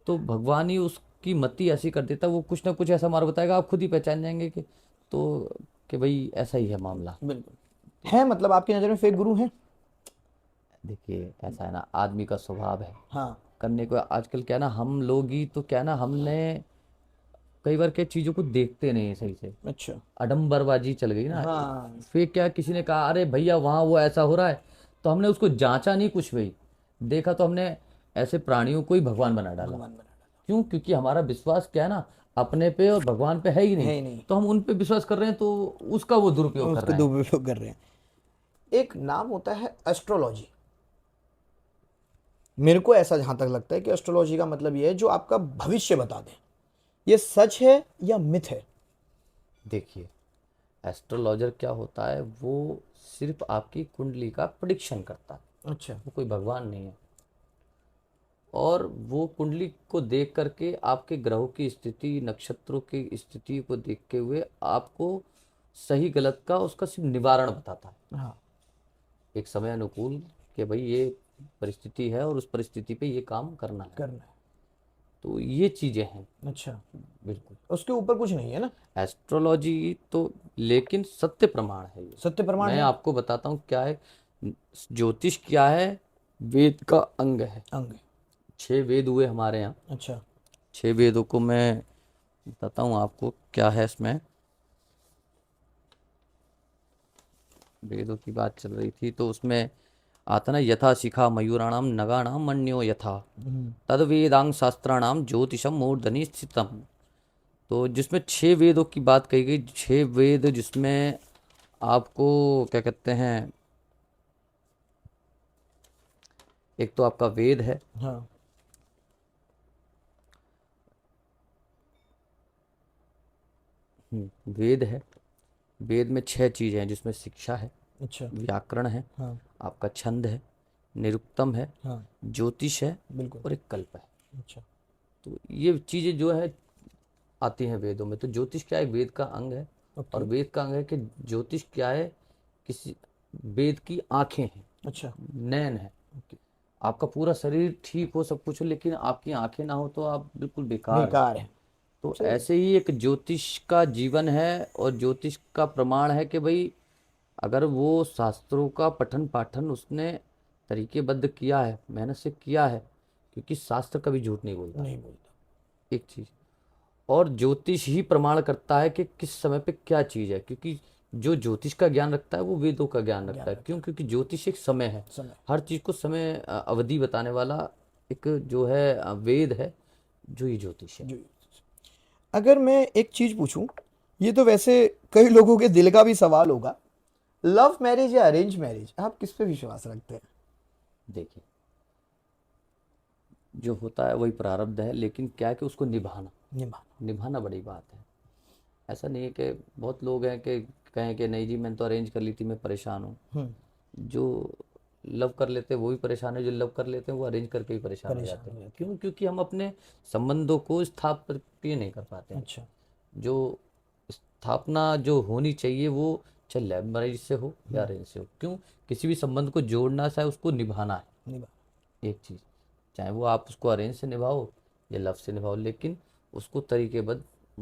तो भगवान ही उसकी मति ऐसी कर देता है, वो कुछ ना कुछ ऐसा मार्ग बताएगा, आप खुद ही पहचान जाएंगे कि तो कि भाई ऐसा ही है मामला। बिल्कुल है, मतलब आपकी नज़र में फेक गुरु हैं? देखिए ऐसा है ना, आदमी का स्वभाव है हाँ। करने को। आजकल क्या है ना, हम लोग ही तो क्या है ना, हमने कई बार क्या चीज़ों को देखते नहीं है सही से, अच्छा। अडम्बरबाजी चल गई ना। हाँ। फिर क्या, किसी ने कहा अरे भैया वहाँ वो ऐसा हो रहा है, तो हमने उसको जांचा नहीं कुछ भी, देखा तो हमने ऐसे प्राणियों को ही भगवान बना डाला। भगवान बना क्यों? क्योंकि हमारा विश्वास क्या है ना, अपने पे और भगवान पे है ही डाला नहीं, है ही नहीं। तो हम उन पे विश्वास कर रहे हैं, तो उसका वो दुरुपयोग कर उसको रहे हैं। दुरुपयोग कर रहे हैं। एक नाम होता है एस्ट्रोलॉजी। मेरे को ऐसा जहां तक लगता है कि एस्ट्रोलॉजी का मतलब यह है जो आपका भविष्य बता दे। ये सच है या मिथ है? देखिए एस्ट्रोलॉजर क्या होता है, वो सिर्फ आपकी कुंडली का प्रिडिक्शन करता है, अच्छा। वो कोई भगवान नहीं है। और वो कुंडली को देख करके आपके ग्रहों की स्थिति, नक्षत्रों की स्थिति को देखते हुए आपको सही गलत का उसका सिर्फ निवारण बताता है, हाँ। एक समय अनुकूल, कि भाई ये परिस्थिति है और उस परिस्थिति पे ये काम करना है। करना है। तो ये चीज़ें हैं। अच्छा। बिल्कुल। उसके ऊपर कुछ नहीं है ना? एस्ट्रोलॉजी तो लेकिन सत्य प्रमाण है ये। सत्य प्रमाण मैं है। आपको बताता हूँ क्या है, ज्योतिष क्या है, वेद का अंग है। अंग। 6 वेद हुए हमारे यहाँ। अच्छा। 6 वेदों को मैं बताता हूँ आपको क्या है इसमें। वेदों की बात चल रही थी तो उसमें आता ना, यथा शिखा मयूराणाम नगाणाम मन्यो यथा तद वेदांग शास्त्राणाम ज्योतिषम मूर्धनि स्थितम। तो जिसमें 6 वेदों की बात कही गई, 6 वेद जिसमें आपको क्या कहते हैं, एक तो आपका वेद है, हाँ। वेद है। वेद में 6 चीज़ें हैं, जिसमें शिक्षा है, अच्छा। व्याकरण है, हाँ। आपका छंद है, निरुक्तम है, हाँ। ज्योतिष है, बिल्कुल। और एक कल्प है। अच्छा। तो ये चीज़ें जो है आती हैं वेदों में। तो ज्योतिष क्या है, वेद का अंग है, ओके। और वेद का अंग है कि ज्योतिष क्या है, किसी वेद की आंखें हैं, अच्छा। नैन है। ओके। आपका पूरा शरीर ठीक हो, सब कुछ हो, लेकिन आपकी आंखें ना हो तो आप बिल्कुल बेकार हो। बेकार है। तो सही है। ऐसे ही एक ज्योतिष का जीवन है, और ज्योतिष का प्रमाण है कि भाई अगर वो शास्त्रों का पठन पाठन उसने तरीकेबद्ध किया है, मेहनत से किया है, क्योंकि शास्त्र कभी झूठ नहीं बोलता, नहीं बोलता। एक चीज। और ज्योतिष ही प्रमाण करता है कि किस समय पे क्या चीज है, क्योंकि जो ज्योतिष का ज्ञान रखता है वो वेदों का ज्ञान रखता है। क्यों? क्योंकि ज्योतिष एक समय है, समय। हर चीज को समय अवधि बताने वाला एक जो है वेद है, जो ये ज्योतिष है। जो, अगर मैं एक चीज पूछूं, ये तो वैसे कई लोगों के दिल का भी सवाल होगा, लव मैरिज या अरेंज मैरिज, आप किस पे विश्वास रखते हैं? देखिए, जो होता है वही प्रारब्ध है, लेकिन क्या है कि उसको निभाना, निभाना। निभाना बड़ी बात है। ऐसा नहीं है कि बहुत लोग हैं कि कहें कि नहीं जी मैंने तो अरेंज कर ली थी, मैं परेशान हूँ। हम्म। जो लव कर लेते हैं वो भी परेशान है, जो लव कर लेते हैं वो अरेंज करके भी परेशान हो परेशान जाते हो हैं। जाते क्यों? क्योंकि हम अपने संबंधों को स्थापित नहीं कर पाते हैं। हैं। अच्छा। जो स्थापना जो होनी चाहिए वो चाहे लव मैरिज से हो या अरेंज से हो। क्यों? किसी भी संबंध को जोड़ना चाहे उसको निभाना है, निभा। एक चीज़। चाहे वो आप उसको अरेंज से निभाओ या लव से निभाओ, लेकिन उसको तरीकेबद्ध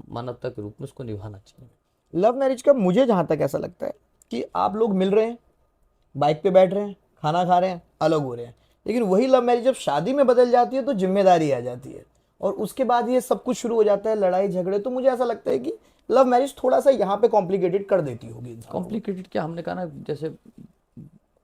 मानवता के रूप में उसको निभाना चाहिए। लव मैरिज का मुझे जहां तक ऐसा लगता है कि आप लोग मिल रहे हैं, बाइक पे बैठ रहे हैं, खाना खा रहे हैं, अलग हो रहे हैं, लेकिन वही लव मैरिज जब शादी में बदल जाती है तो जिम्मेदारी आ जाती है, और उसके बाद ये सब कुछ शुरू हो जाता है, लड़ाई झगड़े। तो मुझे ऐसा लगता है कि लव मैरिज थोड़ा सा यहाँ पे कॉम्प्लिकेटेड कर देती होगी इंसानों को। कॉम्प्लिकेटेड क्या, हमने कहा ना, जैसे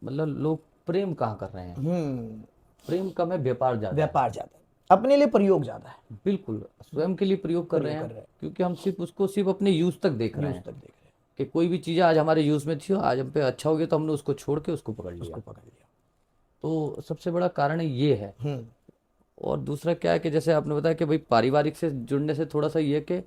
मतलब लोग प्रेम कहाँ कर रहे हैं, प्रेम कम है, व्यापार ज़्यादा है। व्यापार ज्यादा है, अपने लिए प्रयोग ज्यादा है। बिल्कुल स्वयं के लिए प्रयोग कर रहे प्रयोग हैं, कर रहे हैं। क्योंकि हम सिर्फ उसको सिर्फ अपने यूज़ तक देख रहे न्यूज हैं तक देख रहे हैं। कि कोई भी चीज़ आज हमारे यूज़ में थी, आज हम पे अच्छा हो गया तो हमने उसको छोड़ के उसको पकड़ लिया। उसको पकड़ लिया। तो सबसे बड़ा कारण ये है। हम्म। और दूसरा क्या है कि जैसे आपने बताया कि भाई पारिवारिक से जुड़ने से थोड़ा सा ये है कि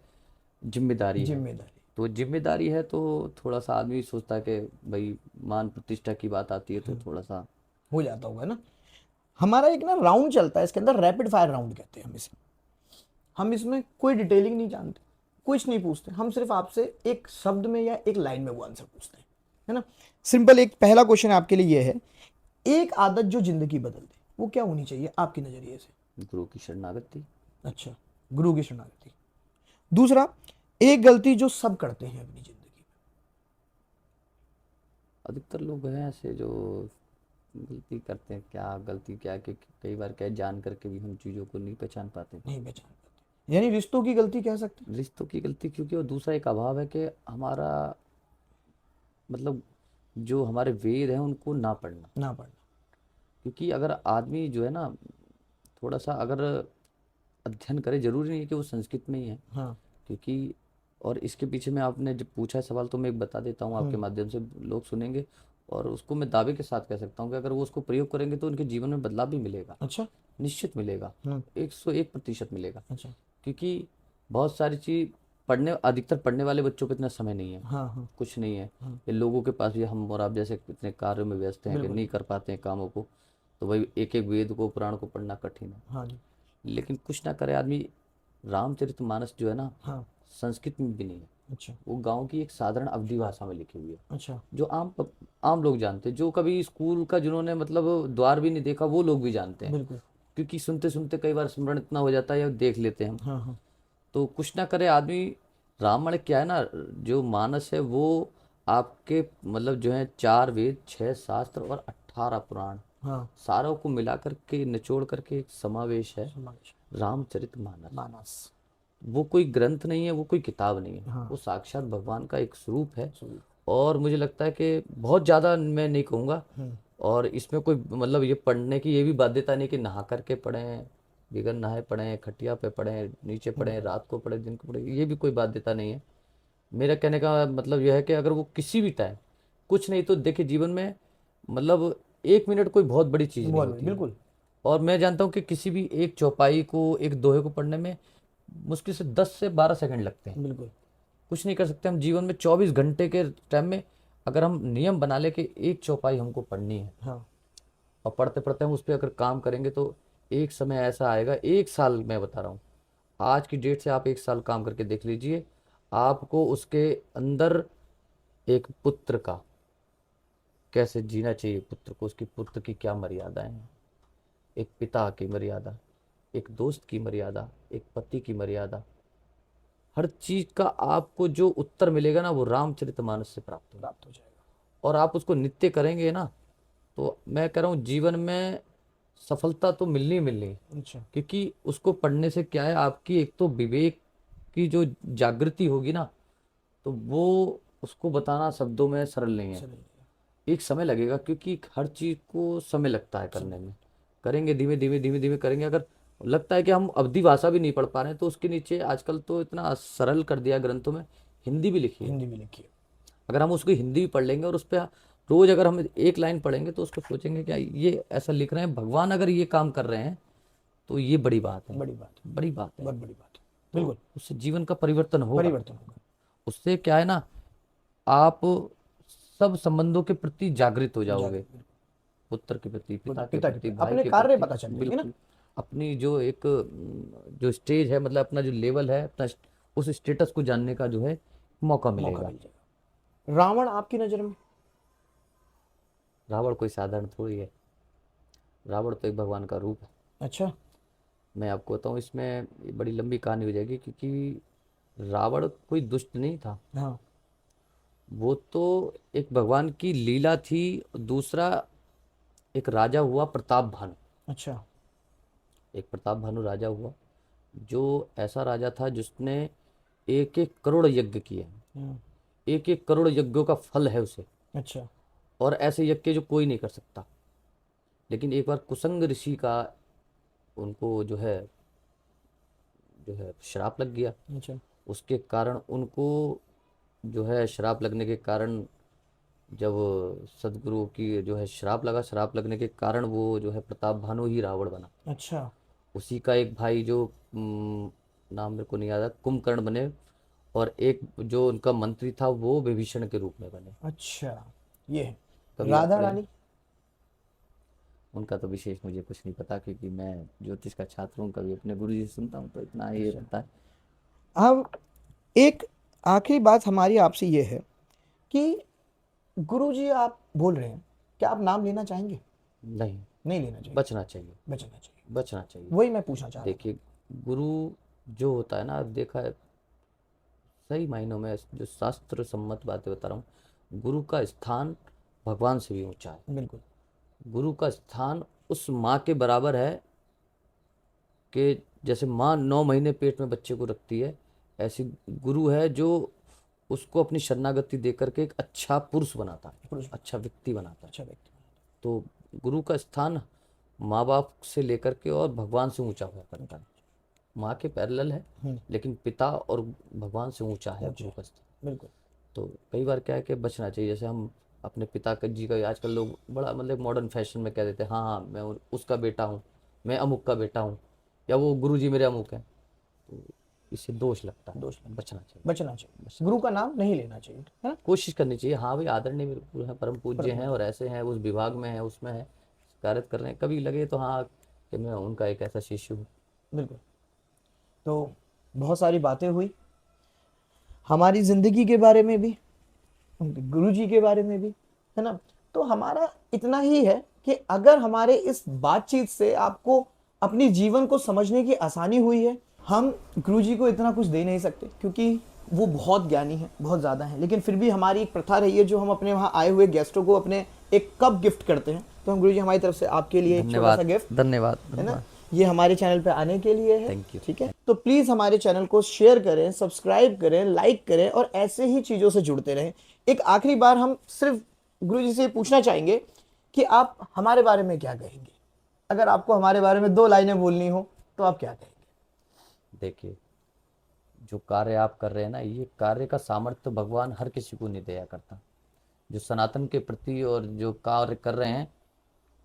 जिम्मेदारी है। जिम्मेदारी। तो जिम्मेदारी है तो थोड़ा सा आदमी सोचता है कि भाई मान प्रतिष्ठा की बात आती है तो थोड़ा सा। हो जाता होगा ना। हमारा एक ना राउंड चलता है इसके अंदर, रैपिड फायर राउंड कहते हैं हम इसे। हम इसमें कोई डिटेलिंग नहीं जानते, कुछ नहीं पूछते, हम सिर्फ आपसे एक शब्द में या एक लाइन में वो आंसर पूछते हैं, है ना। सिंपल, एक पहला क्वेश्चन आपके लिए ये है, एक आदत जो जिंदगी बदल दे वो क्या होनी चाहिए आपके नजरिए से? गुरु की शरणागति। अच्छा, गुरु की शरणागति। दूसरा, एक गलती जो सब करते हैं अपनी जिंदगी अधिकतर लोग हैं ऐसे जो गलती करते हैं। क्या गलती क्या है कि कई बार क्या है, जान करके भी हम चीज़ों को नहीं पहचान पाते। में नहीं पहचान पाते, यानी रिश्तों की गलती कह सकते रिश्तों की गलती, क्योंकि और दूसरा एक अभाव है कि हमारा मतलब जो हमारे वेद हैं उनको ना पढ़ना। हैं, ना पढ़ना। क्योंकि अगर आदमी जो है ना थोड़ा सा अगर अध्ययन करे, जरूरी नहीं है कि वो संस्कृत में ही है, हाँ। क्योंकि और इसके पीछे में आपने जब पूछा है सवाल तो मैं एक बता देता हूँ आपके माध्यम से, लोग सुनेंगे और उसको मैं दावे के साथ कह सकता हूँ कि अगर वो उसको प्रयोग करेंगे तो उनके जीवन में बदलाव भी मिलेगा, अच्छा। निश्चित मिलेगा, 101% मिलेगा। अच्छा। क्योंकि बहुत सारी चीज़ पढ़ने, अधिकतर पढ़ने वाले बच्चों को इतना समय नहीं है, हाँ हाँ। कुछ नहीं है। ये लोगों के पास भी, हम और आप जैसे इतने कार्यों में व्यस्त हैं कि बिल्कुल। नहीं कर पाते हैं कामों को, तो वही एक एक वेद को पुराण को पढ़ना कठिन है। हाँ जी। लेकिन कुछ ना करे आदमी, रामचरितमानस जो है ना हाँ। संस्कृत में भी नहीं है, अच्छा। वो गांव की एक साधारण अवधि भाषा में लिखी हुई है, अच्छा। जो आम लोग जानते हैं, जो कभी स्कूल का जिन्होंने मतलब द्वार भी नहीं देखा वो लोग भी जानते हैं। बिल्कुल। क्योंकि सुनते सुनते कई बार स्मरण इतना हो जाता है या देख लेते हैं हम। हाँ हाँ। तो कुछ ना करे आदमी, रामायण क्या है ना, जो मानस है वो आपके मतलब जो है 4 वेद, 6 शास्त्र और 18 पुराण, हाँ। सारों को मिलाकर के निचोड़ करके एक समावेश है समावेश। रामचरितमानस। मानस। वो कोई ग्रंथ नहीं है, वो कोई किताब नहीं है, हाँ। वो साक्षात भगवान का एक स्वरूप है। स्वरूप। और मुझे लगता है कि बहुत ज़्यादा मैं नहीं कहूँगा, और इसमें कोई मतलब ये पढ़ने की ये भी बाध्यता नहीं कि नहा करके पढ़ें, बिगर नहाए पढ़ें, खटिया पे पढ़ें, नीचे पढ़ें, रात को पढ़ें, दिन को पढ़ें, ये भी कोई बाध्यता नहीं है। मेरा कहने का मतलब यह है कि अगर वो किसी भी टाइम, कुछ नहीं तो देखिए जीवन में मतलब 1 मिनट कोई बहुत बड़ी चीज़ नहीं बहुत बड़ी, होती है। बिल्कुल। और मैं जानता हूँ कि किसी भी एक चौपाई को, एक दोहे को पढ़ने में मुश्किल से 10 से 12 सेकंड लगते हैं। बिल्कुल। कुछ नहीं कर सकते हम जीवन में 24 घंटे के टाइम में, अगर हम नियम बना ले कि एक चौपाई हमको पढ़नी है, हाँ। और पढ़ते पढ़ते हम उस पर अगर काम करेंगे तो एक समय ऐसा आएगा, 1 साल मैं बता रहा हूँ, आज की डेट से आप 1 साल काम करके देख लीजिए, आपको उसके अंदर एक पुत्र का कैसे जीना चाहिए, पुत्र को, उसकी पुत्र की क्या मर्यादाएं हैं, एक पिता की मर्यादा, एक दोस्त की मर्यादा, एक पति की मर्यादा, हर चीज का आपको जो उत्तर मिलेगा ना वो रामचरितमानस से प्राप्त होगा। प्राप्त हो जाएगा। और आप उसको नित्य करेंगे ना, तो मैं कह रहा हूँ जीवन में सफलता तो मिलनी ही मिलनी है। अच्छा। क्योंकि उसको पढ़ने से क्या है, आपकी एक तो विवेक की जो जागृति होगी ना, तो वो उसको बताना शब्दों में सरल नहीं है। चलिए। एक समय लगेगा, क्योंकि हर चीज को समय लगता है करने में। करेंगे धीमे धीमे धीमे धीमे करेंगे। अगर लगता है कि हम अवधि भाषा भी नहीं पढ़ पा रहे हैं, तो उसके नीचे आजकल तो इतना सरल कर दिया ग्रंथों में, हिंदी भी लिखी है। हिंदी में लिखिए। अगर हम उसकी हिंदी भी पढ़ लेंगे और उस पर रोज अगर हम एक लाइन पढ़ेंगे, तो उसको सोचेंगे क्या ये ऐसा लिख रहे हैं, भगवान अगर ये काम कर रहे हैं तो ये बड़ी बात है, बड़ी बात है, बड़ी बात है। बहुत बड़ी बात है। तो बिल्कुल। उससे जीवन का परिवर्तन होगा। परिवर्तन होगा। उससे क्या है ना, आप सब संबंधों के प्रति जागृत हो जाओगे, बिल्कुल। पुत्र के प्रति, पिता के पिता के प्रति, प्रति भाई अपने के कार्य प्रति। पता चल जाएंगे ना। बिल्कुल। अपनी जो एक जो स्टेज है, मतलब अपना जो लेवल है, अपना उस स्टेटस को जानने का जो है मौका मौका मिलेगा। मिल जाएगा। रावण आपकी नजर में? रावण कोई साधारण थोड़ी है, रावण तो एक भगवान का रूप है। अच्छा। मैं आपको बताऊं, इसमें ये बड़ी लंबी कहानी हो जाएगी, क्योंकि रावण कोई दुष्ट नहीं था। हाँ। वो तो एक भगवान की लीला थी। दूसरा, एक राजा हुआ प्रताप भानु। अच्छा। एक प्रताप भानु राजा हुआ, जो ऐसा राजा था जिसने 1-1 करोड़ यज्ञ किए। हाँ। 1-1 करोड़ यज्ञों का फल है उसे, अच्छा। और ऐसे यज्ञ जो कोई नहीं कर सकता। लेकिन एक बार कुसंग ऋषि का उनको जो है श्राप लग गया। अच्छा। उसके कारण उनको जो है श्राप लगने के कारण, जब सदगुरु की जो है श्राप लगा, श्राप लगने के कारण वो जो है प्रताप भानु ही रावण बना। अच्छा। उसी का एक भाई जो नाम मेरे को नहीं याद है, कुंभकर्ण बने। और एक जो उनका मंत्री था वो विभीषण के रूप में बने। अच्छा। ये है। कभी आप राधा पढ़े? रानी? उनका तो विशेष मुझे कुछ नहीं पता, क्योंकि मैं ज्योतिष का छात्र हूँ, कभी अपने गुरु जी से सुनता हूँ, तो इतना ये पता है। अब एक आखिरी बात हमारी आपसे ये है कि गुरुजी आप बोल रहे हैं, क्या आप नाम लेना चाहेंगे? नहीं, नहीं लेना चाहिए। बचना चाहिए, बचना चाहिए। बचना चाहिए। वही मैं पूछना चाह रहा था। देखिए, गुरु जो होता है ना, आप देखा है, सही मायनों में जो शास्त्र सम्मत बातें बता रहा हूँ, गुरु का स्थान भगवान से भी ऊंचा है। बिल्कुल। गुरु का स्थान उस माँ के बराबर है कि जैसे माँ 9 महीने पेट में बच्चे को रखती है, ऐसी गुरु है जो उसको अपनी शरणागति दे करके एक अच्छा पुरुष बनाता है, पुरुष। अच्छा व्यक्ति बनाता है। अच्छा व्यक्ति। तो गुरु का स्थान माँ बाप से लेकर के और भगवान से ऊंचा हुआ करता है। माँ के पैरेलल है, लेकिन पिता और भगवान से ऊंचा है गुरु का स्थान। बिल्कुल। तो कई बार क्या है कि बचना चाहिए। जैसे हम अपने पिता का जी का, आजकल लोग बड़ा मतलब मॉडर्न फैशन में कह देते हैं, हाँ हाँ मैं उसका बेटा हूँ, मैं अमुक का बेटा हूँ, या वो गुरु जी मेरे अमुक हैं। तो इससे दोष लगता है, दोष लगता है। बचना चाहिए। बचना चाहिए। गुरु का नाम नहीं लेना चाहिए, है ना? कोशिश करनी चाहिए, हाँ भाई आदरणीय मेरे गुरु हैं, परम पूज्य हैं, और ऐसे हैं, उस विभाग में है, उसमें है, कार्य कर रहे हैं, कभी लगे तो हाँ कि मैं उनका एक ऐसा शिष्य हूँ। बिल्कुल। तो बहुत सारी बातें हुई हमारी जिंदगी के बारे में भी, गुरु जी के बारे में भी, है ना? तो हमारा इतना ही है कि अगर हमारे इस बातचीत से आपको अपनी जीवन को समझने की आसानी हुई है, हम गुरु जी को इतना कुछ दे नहीं सकते क्योंकि वो बहुत ज्ञानी है, बहुत ज़्यादा है, लेकिन फिर भी हमारी एक प्रथा रही है जो हम अपने वहाँ आए हुए गेस्टों को अपने एक कप गिफ्ट करते हैं। तो हम गुरु जी हमारी तरफ से आपके लिए एक छोटा सा गिफ्ट, धन्यवाद, है ना, ये हमारे चैनल पे आने के लिए है। Thank you. ठीक है, तो प्लीज हमारे चैनल को शेयर करें, सब्सक्राइब करें, लाइक करें और ऐसे ही चीजों से जुड़ते रहें। एक आखिरी बार हम सिर्फ गुरुजी से पूछना चाहेंगे कि आप हमारे बारे में क्या कहेंगे? अगर आपको हमारे बारे में 2 लाइनें बोलनी हो तो आप क्या कहेंगे? देखिए, जो कार्य आप कर रहे हैं ना, ये कार्य का सामर्थ्य तो भगवान हर किसी को नहीं दिया करता। जो सनातन के प्रति और जो कार्य कर रहे हैं,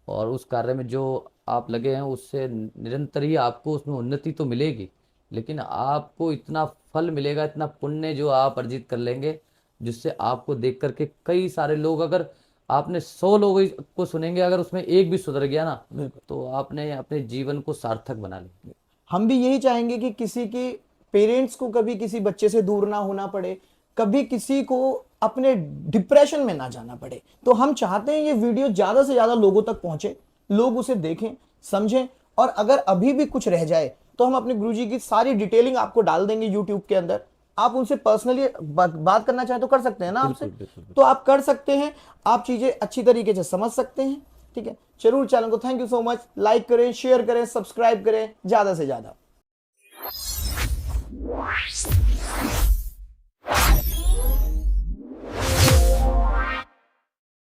और उस कार्य में जो आप लगे हैं, उससे निरंतर ही आपको उसमें उन्नति तो मिलेगी, लेकिन आपको इतना फल मिलेगा, इतना पुण्य जो आप अर्जित कर लेंगे, जिससे आपको देख करके कई सारे लोग, अगर आपने 100 लोगों को सुनेंगे, अगर उसमें एक भी सुधर गया ना, तो आपने अपने जीवन को सार्थक बना लिया। हम भी यही चाहेंगे कि किसी की पेरेंट्स को कभी किसी बच्चे से दूर ना होना पड़े, कभी किसी को अपने डिप्रेशन में ना जाना पड़े। तो हम चाहते हैं ये वीडियो ज्यादा से ज्यादा लोगों तक पहुंचे, लोग उसे देखें, समझें, और अगर अभी भी कुछ रह जाए तो हम अपने गुरुजी की सारी डिटेलिंग आपको डाल देंगे यूट्यूब के अंदर। आप उनसे पर्सनली बात करना चाहें तो कर सकते हैं ना आपसे, तो आप कर सकते हैं, आप चीजें अच्छी तरीके से समझ सकते हैं। ठीक है, जरूर चैनल को thank you so much, like करें, शेयर करें, सब्सक्राइब करें ज्यादा से ज्यादा।